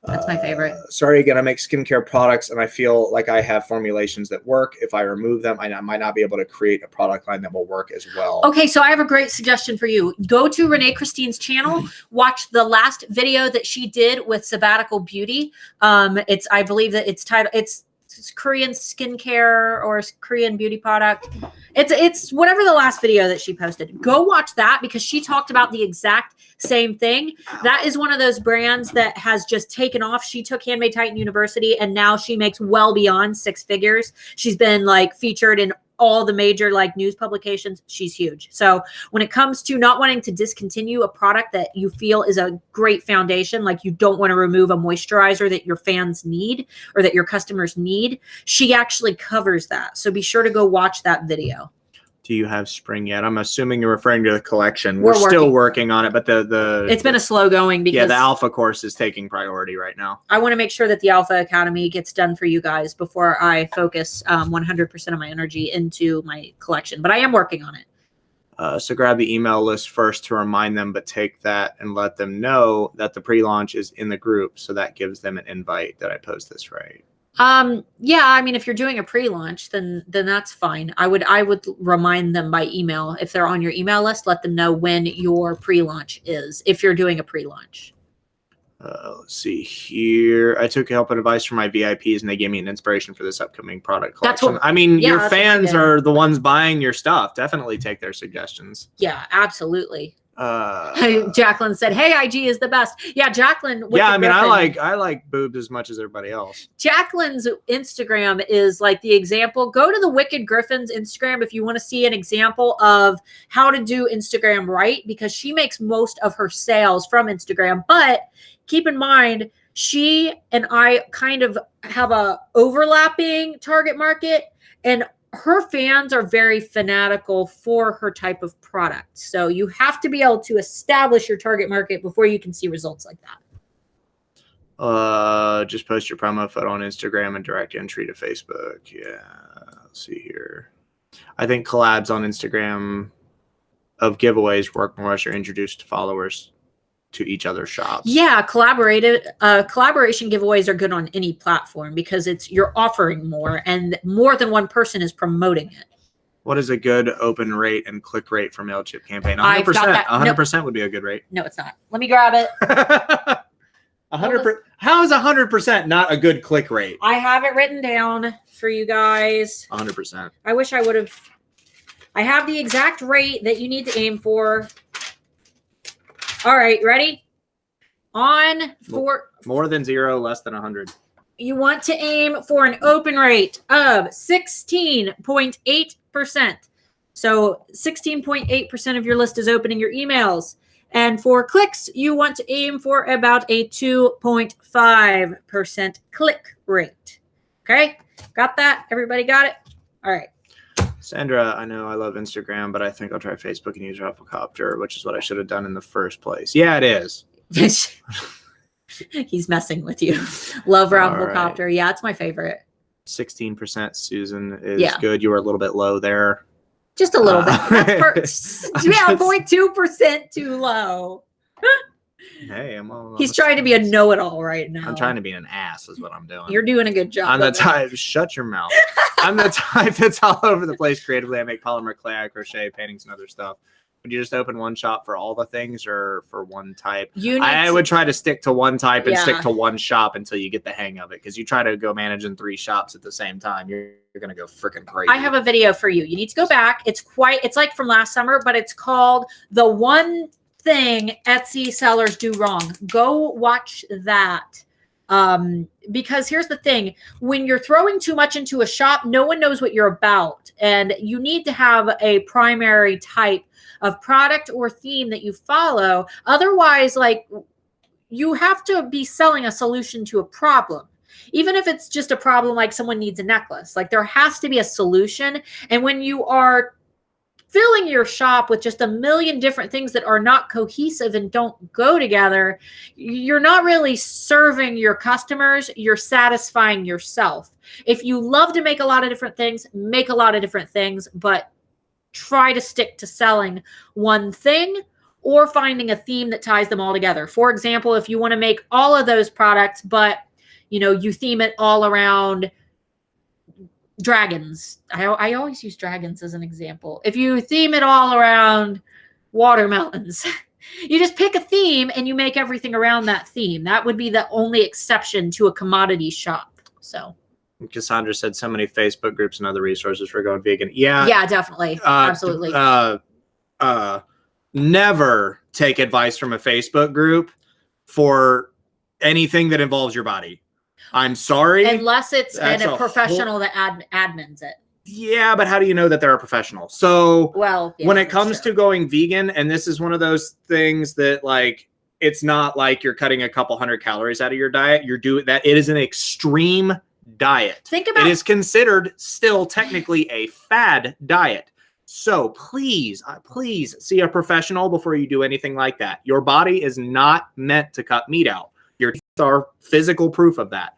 That's my favorite. Sorry again. I make skincare products, and I feel like I have formulations that work. If I remove them, I might not be able to create a product line that will work as well. Okay, so I have a great suggestion for you. Go to Renee Christine's channel. Watch the last video that she did with Sabbatical Beauty. I believe that it's titled. It's Korean skincare or Korean beauty product. It's whatever the last video that she posted. Go watch that because she talked about the exact same thing. That is one of those brands that has just taken off. She took Handmade Titan University and now she makes well beyond 6 figures. She's been like featured in all the major like news publications. She's huge. So when it comes to not wanting to discontinue a product that you feel is a great foundation, like you don't want to remove a moisturizer that your fans need or that your customers need, she actually covers that. So be sure to go watch that video. Do you have spring yet? I'm assuming you're referring to the collection. We're still working on it, but it's been a slow going because the alpha course is taking priority right now. I want to make sure that the Alpha Academy gets done for you guys before I focus 100% of my energy into my collection, but I am working on it. So grab the email list first to remind them, but take that and let them know that the pre-launch is in the group. So that gives them an invite. Did I post this right? Yeah, I mean, if you're doing a pre-launch, then that's fine. I would remind them by email. If they're on your email list, let them know when your pre-launch is, if you're doing a pre-launch. Let's see here. I took help and advice from my VIPs and they gave me an inspiration for this upcoming product collection. Your fans are the ones buying your stuff. Definitely take their suggestions. Yeah, absolutely. Jacqueline said, "Hey, IG is the best." Yeah, Jacqueline. I mean, I like boobs as much as everybody else. Jacqueline's Instagram is like the example. Go to the Wicked Griffin's Instagram if you want to see an example of how to do Instagram right, because she makes most of her sales from Instagram. But keep in mind, she and I kind of have a overlapping target market, and her fans are very fanatical for her type of product. So you have to be able to establish your target market before you can see results like that. Just post your promo photo on Instagram and direct entry to Facebook. Yeah. Let's see here. I think collabs on Instagram of giveaways work more as you're introduced to followers to each other's shops. Yeah, collaboration giveaways are good on any platform because you're offering more and more than one person is promoting it. What is a good open rate and click rate for MailChimp campaign? 100%. 100% would be a good rate. No, it's not. Let me grab it. 100%. How is 100% not a good click rate? I have it written down for you guys. 100%. I wish I would have. I have the exact rate that you need to aim for. All right, ready? On for more than 0, less than 100. You want to aim for an open rate of 16.8%. So 16.8% of your list is opening your emails. And for clicks, you want to aim for about a 2.5% click rate. Okay? Got that? Everybody got it? All right. Sandra, I know I love Instagram, but I think I'll try Facebook and use Rafflecopter, which is what I should have done in the first place. Yeah, it is. He's messing with you. Love Rafflecopter. Right. Yeah, it's my favorite. 16%, Susan, is good. You were a little bit low there. Just a little bit. That's 0.2% too low. Hey, he's trying to be a know-it-all right now. I'm trying to be an ass is what I'm doing. You're doing a good job. I'm the type, shut your mouth. I'm the type that's all over the place creatively. I make polymer clay, I crochet, paintings, and other stuff. Would you just open one shop for all the things or for one type? I would try to stick to one type and stick to one shop until you get the hang of it. Because you try to go managing 3 shops at the same time, you're going to go freaking crazy. I have a video for you. You need to go back. It's like from last summer, but it's called The One Thing Etsy Sellers Do Wrong. Go watch that. Because here's the thing, when you're throwing too much into a shop, no one knows what you're about. And you need to have a primary type of product or theme that you follow. Otherwise, like, you have to be selling a solution to a problem. Even if it's just a problem, like someone needs a necklace, like there has to be a solution. And when you are filling your shop with just a million different things that are not cohesive and don't go together, you're not really serving your customers, you're satisfying yourself. If you love to make a lot of different things, make a lot of different things, but try to stick to selling one thing or finding a theme that ties them all together. For example, if you want to make all of those products, but you theme it all around dragons. I always use dragons as an example. If you theme it all around watermelons, you just pick a theme and you make everything around that theme. That would be the only exception to a commodity shop. So Cassandra said so many Facebook groups and other resources for going vegan. Yeah. Yeah, definitely. Absolutely. Never take advice from a Facebook group for anything that involves your body. I'm sorry. Unless it's a professional that admins it. Yeah, but how do you know that they're a professional? So when it comes to going vegan, and this is one of those things that like, it's not like you're cutting a couple hundred calories out of your diet. You're doing that. It is an extreme diet. Think about it is considered still technically a fad diet. So please see a professional before you do anything like that. Your body is not meant to cut meat out. Your teeth are physical proof of that.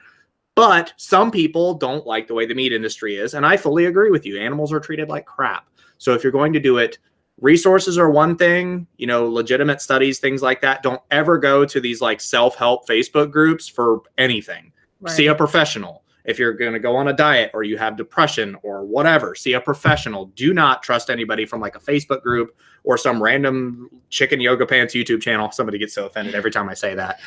But some people don't like the way the meat industry is. And I fully agree with you. Animals are treated like crap. So if you're going to do it, resources are one thing, you know, legitimate studies, things like that. Don't ever go to these like self-help Facebook groups for anything. Right. See a professional. If you're going to go on a diet or you have depression or whatever, see a professional. Do not trust anybody from like a Facebook group or some random chicken yoga pants YouTube channel. Somebody gets so offended every time I say that.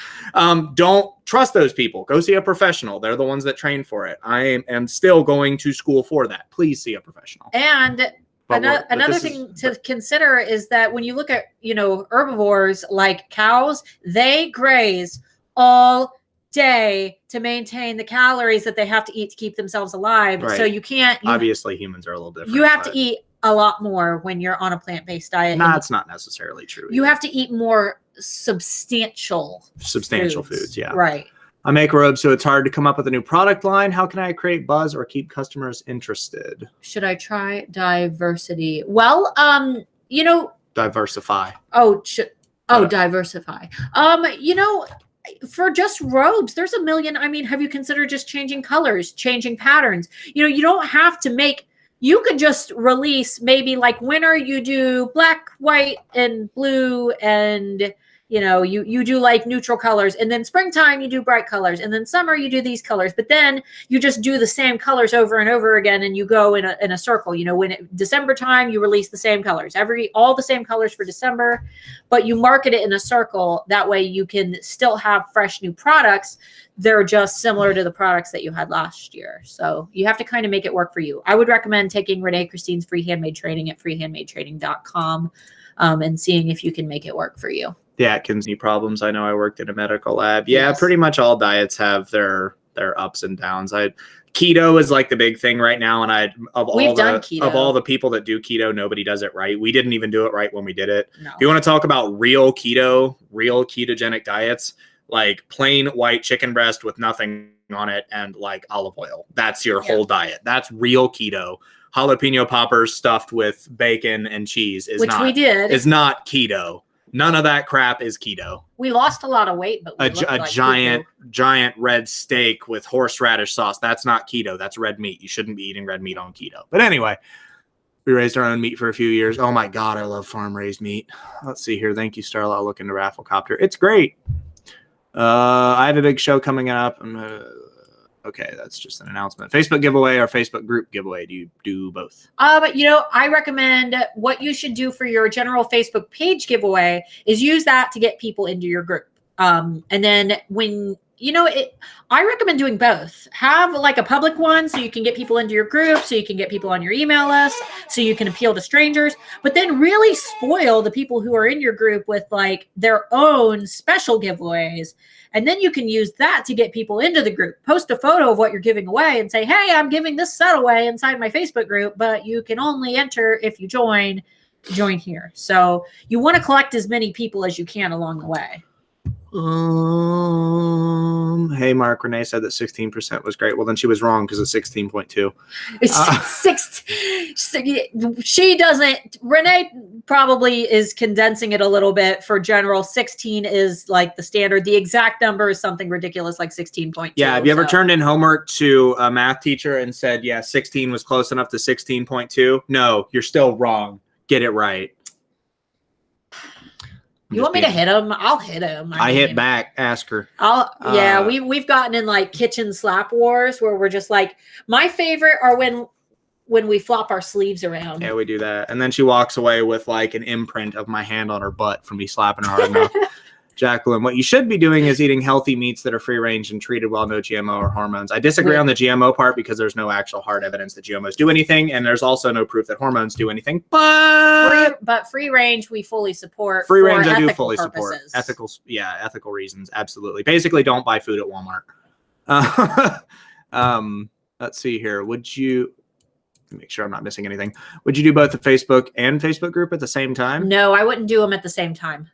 Don't trust those people. Go see a professional. They're the ones that train for it. I am still going to school for that. Please see a professional. And another thing to consider is that when you look at, you know, herbivores like cows, they graze all day to maintain the calories that they have to eat to keep themselves alive. Right. So you can't. Obviously, humans are a little different. You have to eat a lot more when you're on a plant-based diet. That's not necessarily true. You have to eat more substantial foods. Yeah. Right. I make robes, so it's hard to come up with a new product line. How can I create buzz or keep customers interested? Should I try diversity? Well, you know, diversify. Diversify. You know, for just robes, there's a million. I mean, have you considered just changing colors, changing patterns? You know, you don't have to make. You could just release maybe like winter, you do black, white, and blue, and you know, you do like neutral colors, and then springtime you do bright colors, and then summer you do these colors, but then you just do the same colors over and over again, and you go in a circle. You know, December time you release the same colors, all the same colors for December, but you market it in a circle. That way you can still have fresh new products. They're just similar to the products that you had last year. So you have to kind of make it work for you. I would recommend taking Renee Christine's free handmade training at freehandmadetraining.com and seeing if you can make it work for you. The Atkins knee problems. I know I worked in a medical lab. Yeah, yes. Pretty much all diets have their ups and downs. Keto is like the big thing right now, and of all the people that do keto, nobody does it right. We didn't even do it right when we did it. No. If you want to talk about real ketogenic diets, like plain white chicken breast with nothing on it and like olive oil. That's your whole diet. That's real keto. Jalapeno poppers stuffed with bacon and cheese is not keto. None of that crap is keto. We lost a lot of weight, but giant red steak with horseradish sauce. That's not keto. That's red meat. You shouldn't be eating red meat on keto. But anyway, we raised our own meat for a few years. Oh my God, I love farm raised meat. Let's see here. Thank you, Starla. I'll look into Rafflecopter. It's great. I have a big show coming up. Okay, that's just an announcement. Facebook giveaway or Facebook group giveaway? Do you do both? You know, I recommend what you should do for your general Facebook page giveaway is use that to get people into your group. And then when, you know, I recommend doing both. Have like a public one so you can get people into your group, so you can get people on your email list, so you can appeal to strangers, but then really spoil the people who are in your group with like their own special giveaways. And then you can use that to get people into the group. Post a photo of what you're giving away and say, hey, I'm giving this set away inside my Facebook group, but you can only enter if you join here. So you want to collect as many people as you can along the way. Hey, Mark, Renee said that 16% was great. Well, then she was wrong because it's 16.2. She doesn't. Renee probably is condensing it a little bit. For general, 16 is like the standard. The exact number is something ridiculous like 16.2. Yeah. Have you ever turned in homework to a math teacher and said, yeah, 16 was close enough to 16.2? No, you're still wrong. Get it right. You want me to hit him? I'll hit him. I hit back. Ask her. We've gotten in like kitchen slap wars where we're just like, my favorite are when we flop our sleeves around. Yeah, we do that. And then she walks away with like an imprint of my hand on her butt from me slapping her hard enough. Jacqueline, what you should be doing is eating healthy meats that are free range and treated well, no GMO or hormones. I disagree on the GMO part because there's no actual hard evidence that GMOs do anything, and there's also no proof that hormones do anything. But free range, we fully support. Free range, I do fully support. Ethical reasons, absolutely. Basically, don't buy food at Walmart. Let's see here. Would you? Make sure I'm not missing anything. Would you do both the Facebook and Facebook group at the same time? No, I wouldn't do them at the same time.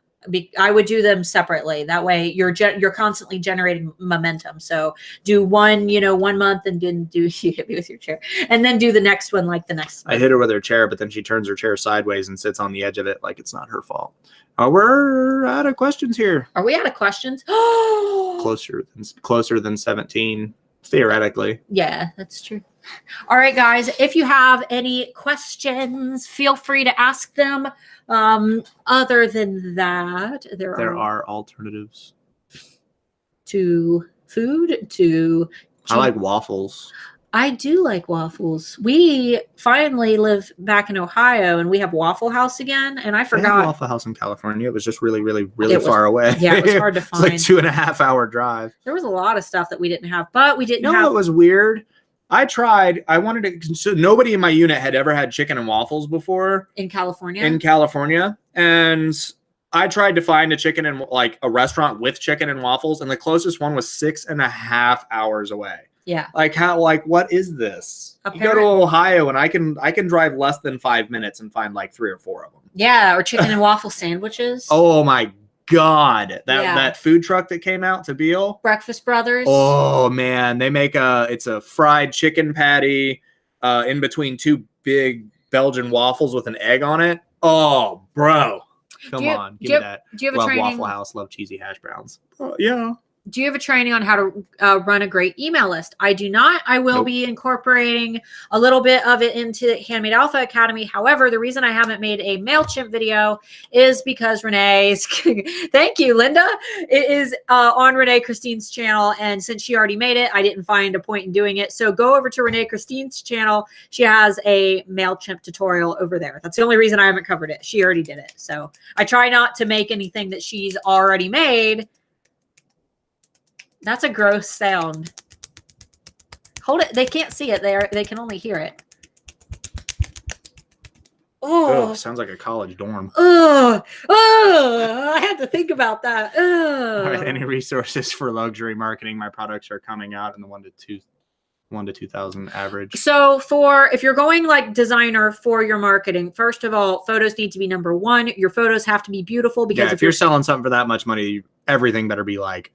I would do them separately. That way you're constantly generating momentum. So do one, 1 month and then you hit me with your chair and then do the next one like the next month. I hit her with her chair, but then she turns her chair sideways and sits on the edge of it like it's not her fault. We're out of questions here. Are we out of questions? Closer than 17, theoretically. Yeah, that's true. All right, guys, if you have any questions, feel free to ask them. Other than that, there are alternatives to food, to I like waffles. I do like waffles. We finally live back in Ohio and we have Waffle House again. And I forgot. They had Waffle House in California. It was just really far away. Yeah, it was hard to find. It's like 2.5 hour drive. There was a lot of stuff that we didn't have, but we didn't have. It was weird. I tried. I wanted to. So nobody in my unit had ever had chicken and waffles before in California. And I tried to find a chicken and like a restaurant with chicken and waffles, and the closest one was 6.5 hours away. Yeah. Like how? Like what is this? You go to Ohio, and I can drive less than 5 minutes and find like 3 or 4 of them. Yeah, or chicken and waffle sandwiches. Oh my God, that food truck that came out to Beale, Breakfast Brothers. Oh man, they make it's a fried chicken patty in between 2 big Belgian waffles with an egg on it. Oh, bro, come on, give me that. Do you have love a training? Waffle House, love cheesy hash browns. Yeah. Do you have a training on how to run a great email list? I do not. I will be incorporating a little bit of it into Handmade Alpha Academy. However, the reason I haven't made a MailChimp video is because Renee's, thank you, Linda, it is on Renee Christine's channel. And since she already made it, I didn't find a point in doing it. So go over to Renee Christine's channel. She has a MailChimp tutorial over there. That's the only reason I haven't covered it. She already did it. So I try not to make anything that she's already made. That's a gross sound. Hold it. They can't see it. They can only hear it. Oh, sounds like a college dorm. I had to think about that. All right, any resources for luxury marketing? My products are coming out in the 1 to 2,000 average. So if you're going like designer for your marketing, first of all, photos need to be number 1. Your photos have to be beautiful because if you're selling something for that much money, everything better be like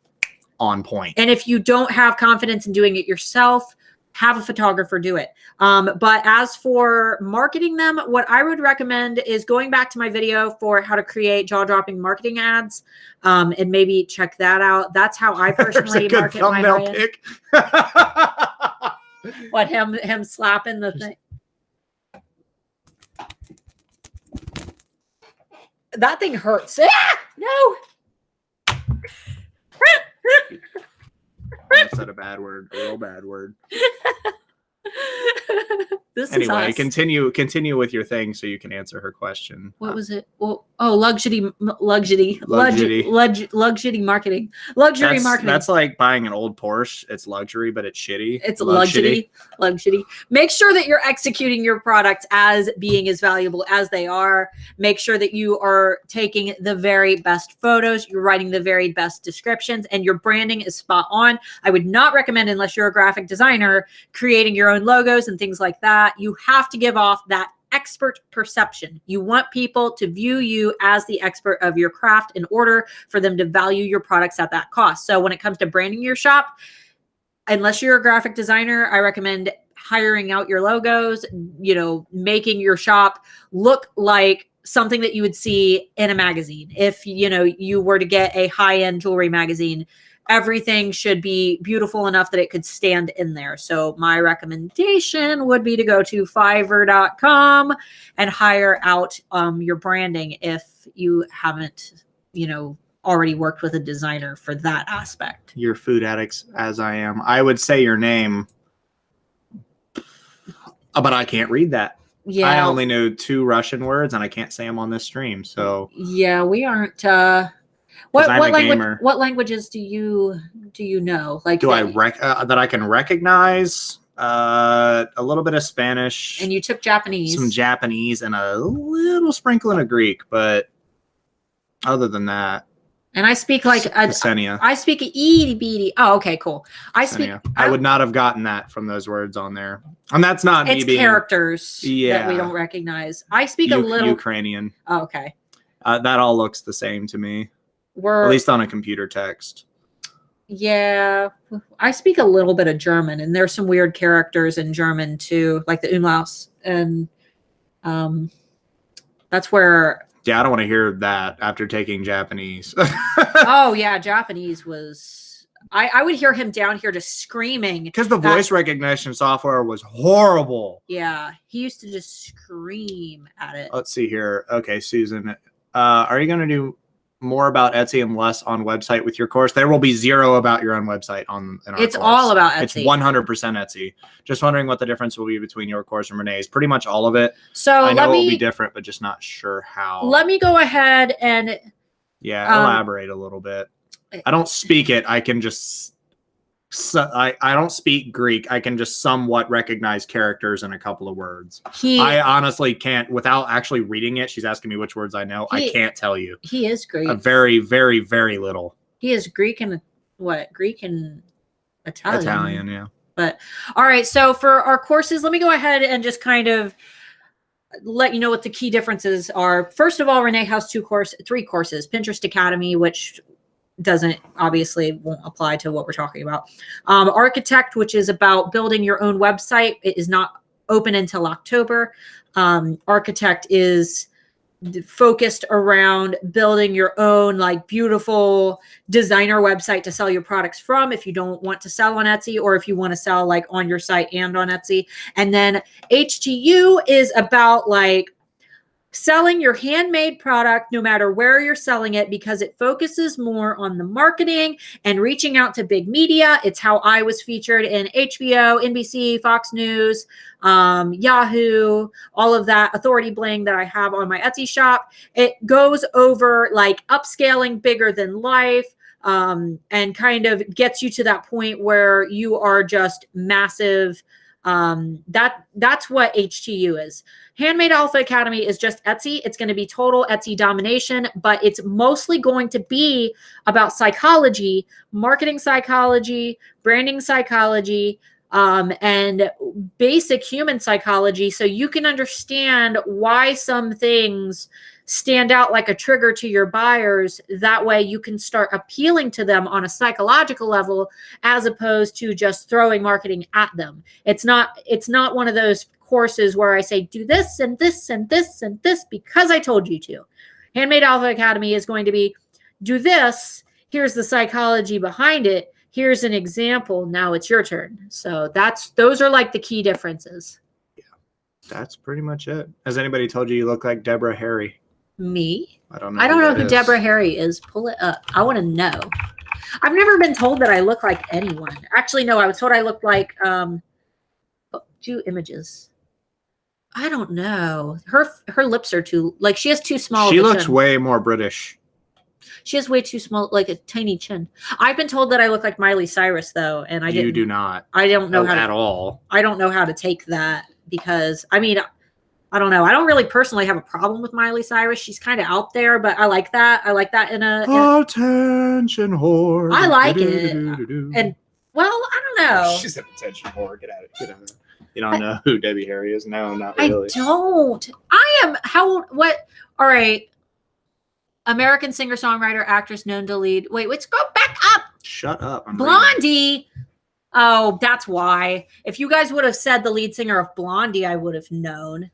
on point. And if you don't have confidence in doing it yourself, have a photographer do it. But as for marketing them, what I would recommend is going back to my video for how to create jaw-dropping marketing ads, and maybe check that out. That's how I personally market my brand. Pic. What, him slapping the thing? That thing hurts. Ah! No. I said a bad word, a real bad word. Anyway, continue with your thing so you can answer her question. What was it? Well, luxury marketing. Luxury marketing. That's like buying an old Porsche. It's luxury, but it's shitty. It's luxury. Make sure that you're executing your products as being as valuable as they are. Make sure that you are taking the very best photos. You're writing the very best descriptions, and your branding is spot on. I would not recommend, unless you're a graphic designer, creating your own logos and things like that. You have to give off that expert perception. You want people to view you as the expert of your craft in order for them to value your products at that cost. So when it comes to branding your shop, unless you're a graphic designer, I recommend hiring out your logos, making your shop look like something that you would see in a magazine. If, you were to get a high-end jewelry magazine, everything should be beautiful enough that it could stand in there. So my recommendation would be to go to Fiverr.com and hire out your branding if you haven't, already worked with a designer for that aspect. You're food addicts, as I am. I would say your name, but I can't read that. Yeah. I only know 2 Russian words, and I can't say them on this stream. So yeah, we aren't... What I'm a language? gamer. What languages do you know? Like, do I that I can recognize? A little bit of Spanish, and you took Japanese, some Japanese, and a little sprinkling of Greek, but other than that. And I speak like I speak itty bitty. Oh, okay, cool. I would not have gotten that from those words on there, and that's not me being characters that we don't recognize. I speak a little Ukrainian. Oh, okay. That all looks the same to me, at least on a computer text. Yeah, I speak a little bit of German, and there's some weird characters in German too, like the umlauts, and that's where. Yeah, I don't want to hear that after taking Japanese. Oh yeah, Japanese was. I would hear him down here just screaming because the voice recognition software was horrible. Yeah, he used to just scream at it. Let's see here. Okay, Susan, are you going to do more about Etsy and less on website with your course? There will be 0 about your own website in our It's course. all about Etsy. It's 100% Etsy. Just wondering what the difference will be between your course and Renee's. Pretty much all of it. So I know it will be different, but just not sure how. Let me go ahead and elaborate a little bit. I don't speak it. I can just. I don't speak Greek. I can just somewhat recognize characters in a couple of words. I honestly can't, without actually reading it. She's asking me which words I know. I can't tell you. He is Greek. Very, very, very little. He is Greek and Greek and Italian. Italian, yeah. But all right. So for our courses, let me go ahead and just kind of let you know what the key differences are. First of all, Renee has 3 courses: Pinterest Academy, which won't apply to what we're talking about. Architect, which is about building your own website. It is not open until October. Architect is focused around building your own like beautiful designer website to sell your products from if you don't want to sell on Etsy, or if you want to sell like on your site and on Etsy. And then HTU is about like selling your handmade product no matter where you're selling it, because it focuses more on the marketing and reaching out to big media. It's how I was featured in HBO, NBC, Fox News, Yahoo, all of that authority bling that I have on my Etsy shop. It goes over like upscaling bigger than life, and kind of gets you to that point where you are just massive. That's what HTU is. Handmade Alpha Academy is just Etsy. It's going to be total Etsy domination, but it's mostly going to be about psychology, marketing psychology, branding psychology, and basic human psychology, so you can understand why some things stand out like a trigger to your buyers. That way you can start appealing to them on a psychological level, as opposed to just throwing marketing at them. It's not one of those courses where I say, do this and this and this and this because I told you to. Handmade Alpha Academy is going to be, do this. Here's the psychology behind it. Here's an example. Now it's your turn. So those are like the key differences. Yeah, that's pretty much it. Has anybody told you look like Deborah Harry? Me? I don't know. I don't know who Deborah Harry is. Pull it up. I want to know. I've never been told that I look like anyone. Actually, no, I was told I looked like do images. I don't know. Her lips are too, like, she has too small. She looks way more British. She has way too small, like a tiny chin. I've been told that I look like Miley Cyrus though, and you do not. I don't know how at all. I don't know how to take that, because I mean, I don't know. I don't really personally have a problem with Miley Cyrus. She's kind of out there, but I like that. I like that in a attention whore. I like it. And well, I don't know. She's an attention whore. Get out of it. You don't know who Debbie Harry is? No, not really. I don't. I am. How old? What? All right. American singer-songwriter, actress known to lead. Wait, let's go back up. Shut up. I'm Blondie. reading. Oh, that's why. If you guys would have said the lead singer of Blondie, I would have known.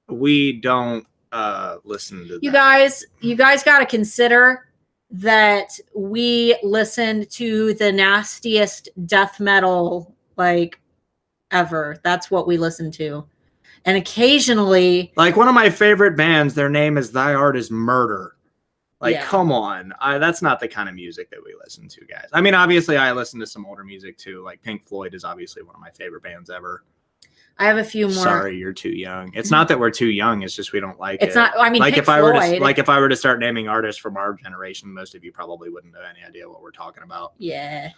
We don't listen to you guys. You guys got to consider that we listen to the nastiest death metal like ever. That's what we listen to. And occasionally, like one of my favorite bands, their name is Thy Art is Murder. Like, come on. That's not the kind of music that we listen to, guys. I mean, obviously, I listen to some older music, too. Like, Pink Floyd is obviously one of my favorite bands ever. I have a few more. Sorry, you're too young. It's not that we're too young. It's just we don't like it. It's not. I mean, like Pink if I were Floyd. to if I were to start naming artists from our generation, most of you probably wouldn't have any idea what we're talking about. Yeah,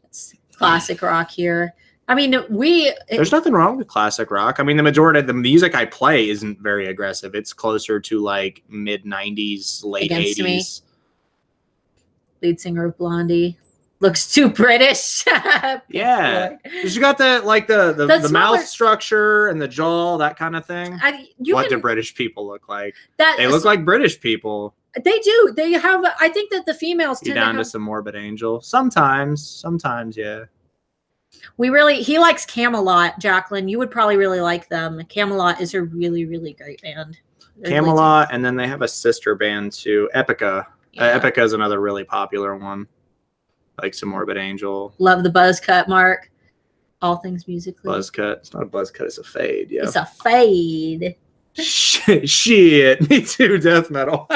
it's classic rock here. I mean, there's nothing wrong with classic rock. I mean, the majority of the music I play isn't very aggressive. It's closer to like mid 90s, late 80s. Lead singer of Blondie. Looks too British. Yeah, you got the mouth structure and the jaw, that kind of thing. What do British people look like? They look like British people. They do. They have. I think that the females tend down to some Morbid Angel. Sometimes, yeah. He likes Camelot, Jacqueline. You would probably really like them. Camelot is a really, really great band. Camelot, and then they have a sister band too, Epica. Yeah. Epica is another really popular one. Like some Morbid Angel. Love the buzz cut, Mark. All things musically. Buzz cut. It's not a buzz cut, it's a fade. Yeah. It's a fade. Shit. Me too, death metal.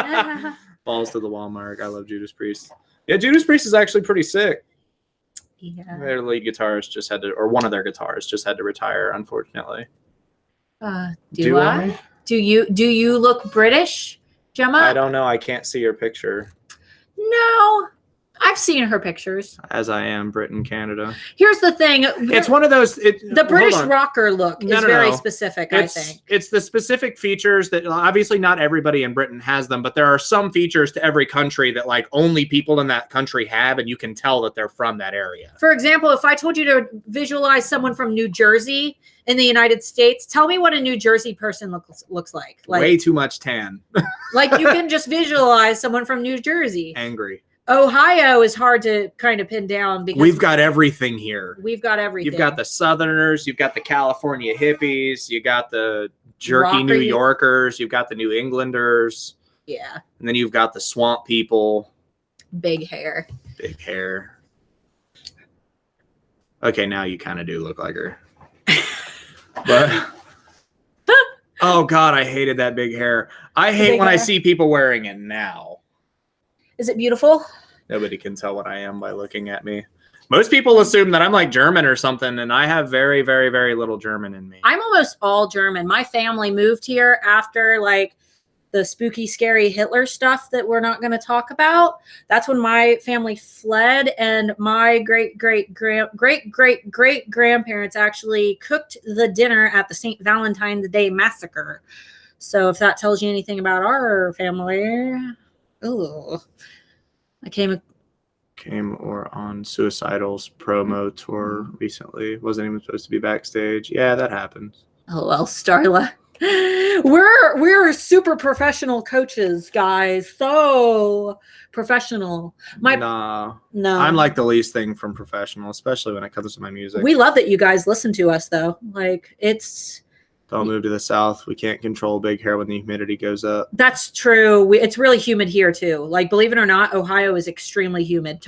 Balls to the wall, Mark. I love Judas Priest. Yeah, Judas Priest is actually pretty sick. Yeah. Their lead guitarist just had to, or one of their guitarists just had to retire, unfortunately. Do I? Do you look British, Gemma? I don't know. I can't see your picture. No. I've seen her pictures. As I am, Britain, Canada. Here's the thing. It's one of those... the British rocker look is very specific, I think. It's the specific features that... Obviously, not everybody in Britain has them, but there are some features to every country that like only people in that country have, and you can tell that they're from that area. For example, if I told you to visualize someone from New Jersey in the United States, tell me what a New Jersey person looks like. Way too much tan. Like you can just visualize someone from New Jersey. Angry. Ohio is hard to kind of pin down because we've got everything here. We've got everything. You've got the Southerners, you've got the California hippies, you got the jerky New Yorkers, you've got the New Englanders. Yeah. And then you've got the swamp people. Big hair. Big hair. Okay, now you kind of do look like her. But oh God, I hated that big hair. I hate when I see people wearing it now. Is it beautiful? Nobody can tell what I am by looking at me. Most people assume that I'm like German or something, and I have very, very, very little German in me. I'm almost all German. My family moved here after like the spooky, scary Hitler stuff that we're not going to talk about. That's when my family fled, and my great-great-great-great-grandparents actually cooked the dinner at the St. Valentine's Day Massacre. So if that tells you anything about our family... Oh, I came on Suicidal's promo tour recently. Wasn't even supposed to be backstage. Yeah, that happens. Oh well, Starla. We're super professional coaches, guys. So professional. No. I'm like the least thing from professional, especially when it comes to my music. We love that you guys listen to us, though. Like it's. Don't move to the south. We can't control big hair when the humidity goes up. That's true. It's really humid here too. Like, believe it or not, Ohio is extremely humid.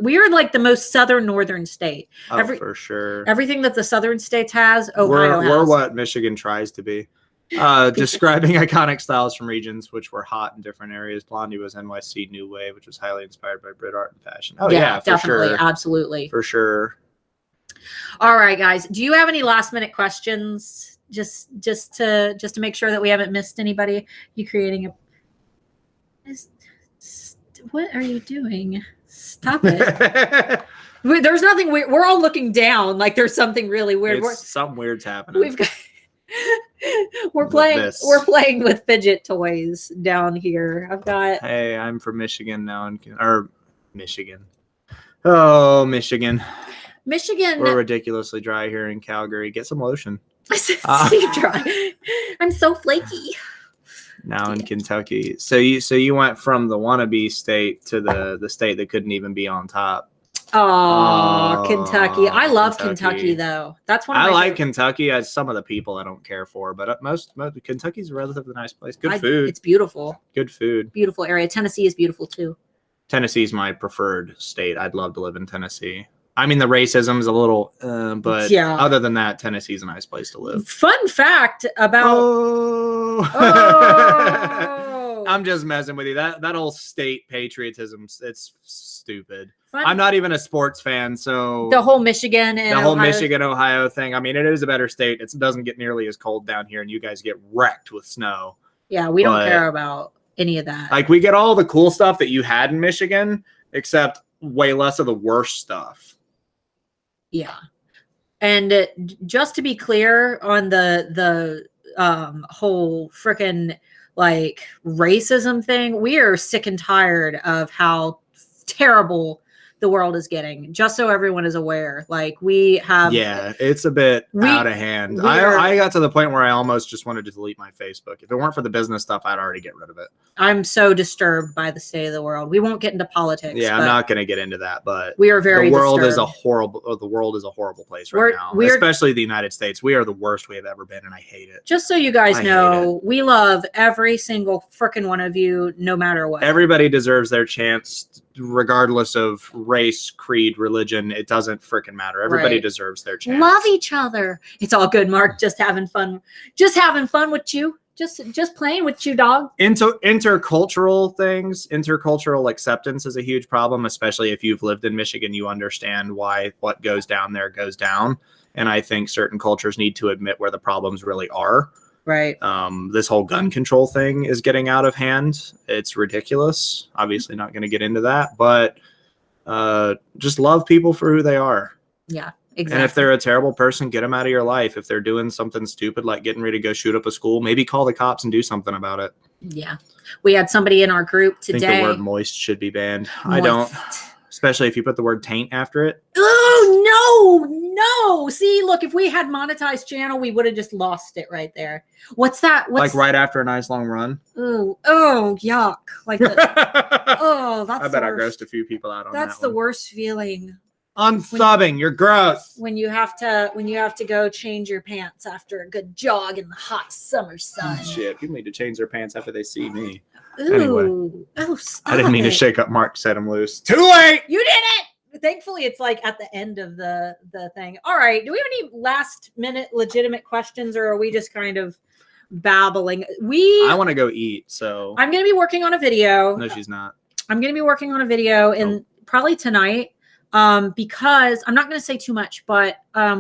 We are like the most northern state. Oh, for sure. Everything that the southern states has, Ohio has. We're what Michigan tries to be. Describing iconic styles from regions which were hot in different areas. Blondie was NYC New Wave, which was highly inspired by Brit art and fashion. Oh yeah, for definitely, sure. Absolutely, for sure. All right, guys. Do you have any last minute questions? Just to make sure that we haven't missed anybody. You creating a? What are you doing? Stop it! There's nothing weird. We're all looking down like there's something really weird. Something weird's happening. We've got. We're playing with fidget toys down here. I've got. Hey, I'm from Michigan now, Michigan. Oh, Michigan. We're ridiculously dry here in Calgary. Get some lotion. Dry. I'm so flaky. Now in Kentucky. So you went from the wannabe state to the state that couldn't even be on top. Oh, Kentucky. I love Kentucky though. That's one of my like Kentucky. Some of the people I don't care for, but most Kentucky's a relatively nice place. Good food. It's beautiful. Good food. Beautiful area. Tennessee is beautiful too. Tennessee's my preferred state. I'd love to live in Tennessee. I mean, the racism's a little, but yeah. Other than that, Tennessee's a nice place to live. Fun fact about... I'm just messing with you. That whole state patriotism, it's stupid. Fun. I'm not even a sports fan, so the whole Michigan and the whole Ohio. Michigan-Ohio thing. I mean, it is a better state. It doesn't get nearly as cold down here, and you guys get wrecked with snow. Yeah, we don't care about any of that. Like, we get all the cool stuff that you had in Michigan, except way less of the worst stuff. Yeah. And just to be clear on the whole freaking like racism thing, we are sick and tired of how terrible the world is getting, just so everyone is aware. Like, we have, yeah, it's a bit out of hand. I got to the point where I almost just wanted to delete my Facebook. If it weren't for the business stuff, I'd already get rid of it. I'm so disturbed by the state of the world. We won't get into politics. Yeah, I'm not going to get into that, but we are very the world disturbed. is a horrible place right now, especially the United States. We are the worst we have ever been, and I hate it. Just so you guys know, we love every single freaking one of you, no matter what. Everybody deserves their chance, regardless of race, creed, religion. It doesn't freaking matter. Everybody deserves their chance. Love each other. It's all good, Mark. Just having fun. Just having fun with you. Just playing with you, dog. Intercultural things, intercultural acceptance is a huge problem, especially if you've lived in Michigan. You understand why what goes down there goes down. And I think certain cultures need to admit where the problems really are. Right. This whole gun control thing is getting out of hand. It's ridiculous. Obviously not going to get into that, but just love people for who they are. Yeah. Exactly. And if they're a terrible person, get them out of your life. If they're doing something stupid, like getting ready to go shoot up a school, maybe call the cops and do something about it. Yeah. We had somebody in our group today. I think the word moist should be banned. Moist. I don't, especially if you put the word taint after it. Oh, no. See, look, if we had monetized channel, we would have just lost it right there. What's that? Like right after a nice long run? Oh, yuck. Like that's I bet I grossed a few people out on that. That's the worst feeling. Unsubbing, you're gross. When you have to go change your pants after a good jog in the hot summer sun. Shit, people need to change their pants after they see me. Ooh. Anyway, stop I didn't mean to shake up Mark, set him loose. Too late. You did it. Thankfully, it's like at the end of the thing. All right. Do we have any last minute legitimate questions, or are we just kind of babbling? I want to go eat, so I'm going to be working on a video. No, she's not. I'm going to be working on a video in probably tonight. Because I'm not going to say too much, but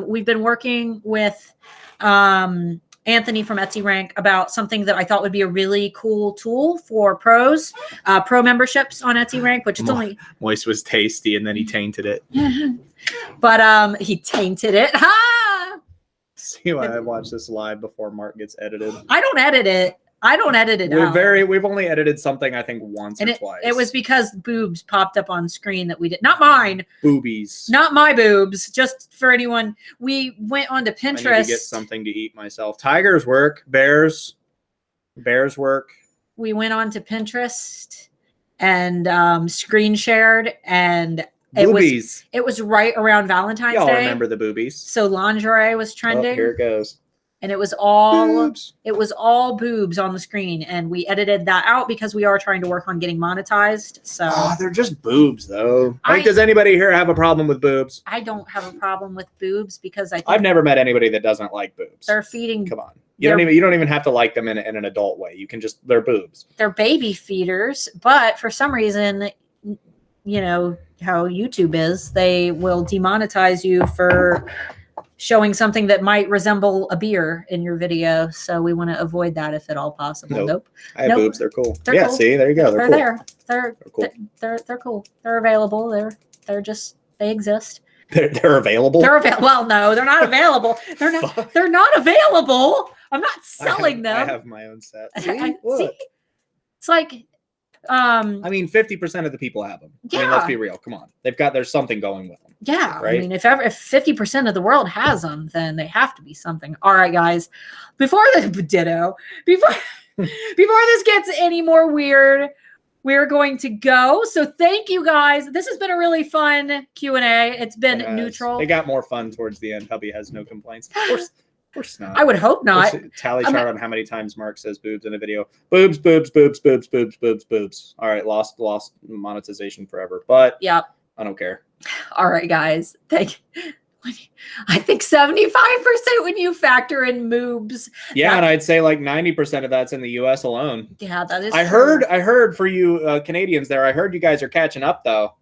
we've been working with Anthony from Etsy Rank about something that I thought would be a really cool tool for pros, pro memberships on Etsy Rank, which it's only Moist was tasty, and then he tainted it. But he tainted it. Ha! See why I watch this live before Mark gets edited. I don't edit it. out. We've only edited something, I think, once or twice. It was because boobs popped up on screen that we did. Not mine. Boobies. Not my boobs. Just for anyone. We went onto Pinterest. I need to get something to eat myself. Tigers work. Bears work. We went onto Pinterest and screen shared, and boobies. It was right around Valentine's Day. Y'all remember the boobies. So lingerie was trending. Oh, here it goes. And it was all boobs on the screen, and we edited that out because we are trying to work on getting monetized. So they're just boobs, though. Does anybody here have a problem with boobs? I don't have a problem with boobs because I've never met anybody that doesn't like boobs. They're feeding. Come on, you don't even have to like them in an adult way. You can just they're boobs. They're baby feeders, but for some reason, you know how YouTube is, they will demonetize you for showing something that might resemble a beer in your video. So we want to avoid that if at all possible. Nope. I have boobs. They're cool. They're cool. See, there you go. They're cool. There. They're cool. They're cool. They're available. They exist. They're available. Well, no, they're not available. They're not available. I'm not selling them. I have my own set. See? See? It's like I mean, 50% of the people have them. Yeah. I mean, let's be real. Come on. There's something going with them. Yeah. Right? I mean, if 50% of the world has them, then they have to be something. All right, guys. Before this gets any more weird, we're going to go. So thank you guys. This has been a really fun Q&A. It's been neutral. They got more fun towards the end. Hubby has no complaints. Of course not. I would hope not. Tally chart on how many times Mark says boobs in a video. Boobs, boobs, boobs, boobs, boobs, boobs, boobs. All right, lost monetization forever. But yep. I don't care. All right, guys. I think 75% when you factor in moobs. Yeah, and I'd say like 90% of that's in the U.S. alone. Yeah, that is. I heard for you Canadians there. I heard you guys are catching up though.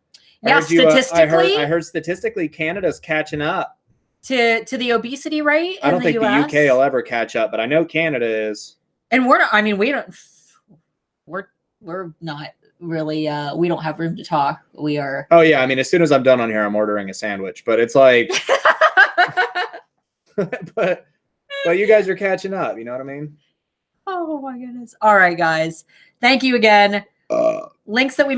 Yeah, statistically, I heard statistically Canada's catching up to the obesity rate. I don't think the UK will ever catch up, but I know Canada is. And we're not. I mean, we're not really. We don't have room to talk. We are. Oh yeah, I mean, as soon as I'm done on here, I'm ordering a sandwich. But it's like, but you guys are catching up. You know what I mean? Oh my goodness! All right, guys. Thank you again. Links that we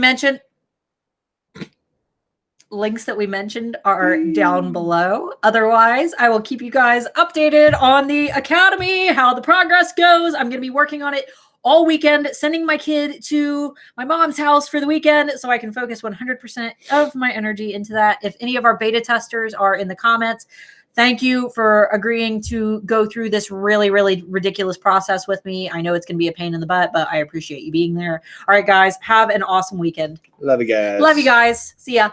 mentioned are down below. Otherwise, I will keep you guys updated on the Academy, how the progress goes. I'm going to be working on it all weekend, sending my kid to my mom's house for the weekend so I can focus 100% of my energy into that. If any of our beta testers are in the comments, thank you for agreeing to go through this really, really ridiculous process with me. I know it's going to be a pain in the butt, but I appreciate you being there. All right, guys, have an awesome weekend. Love you guys. Love you guys. See ya.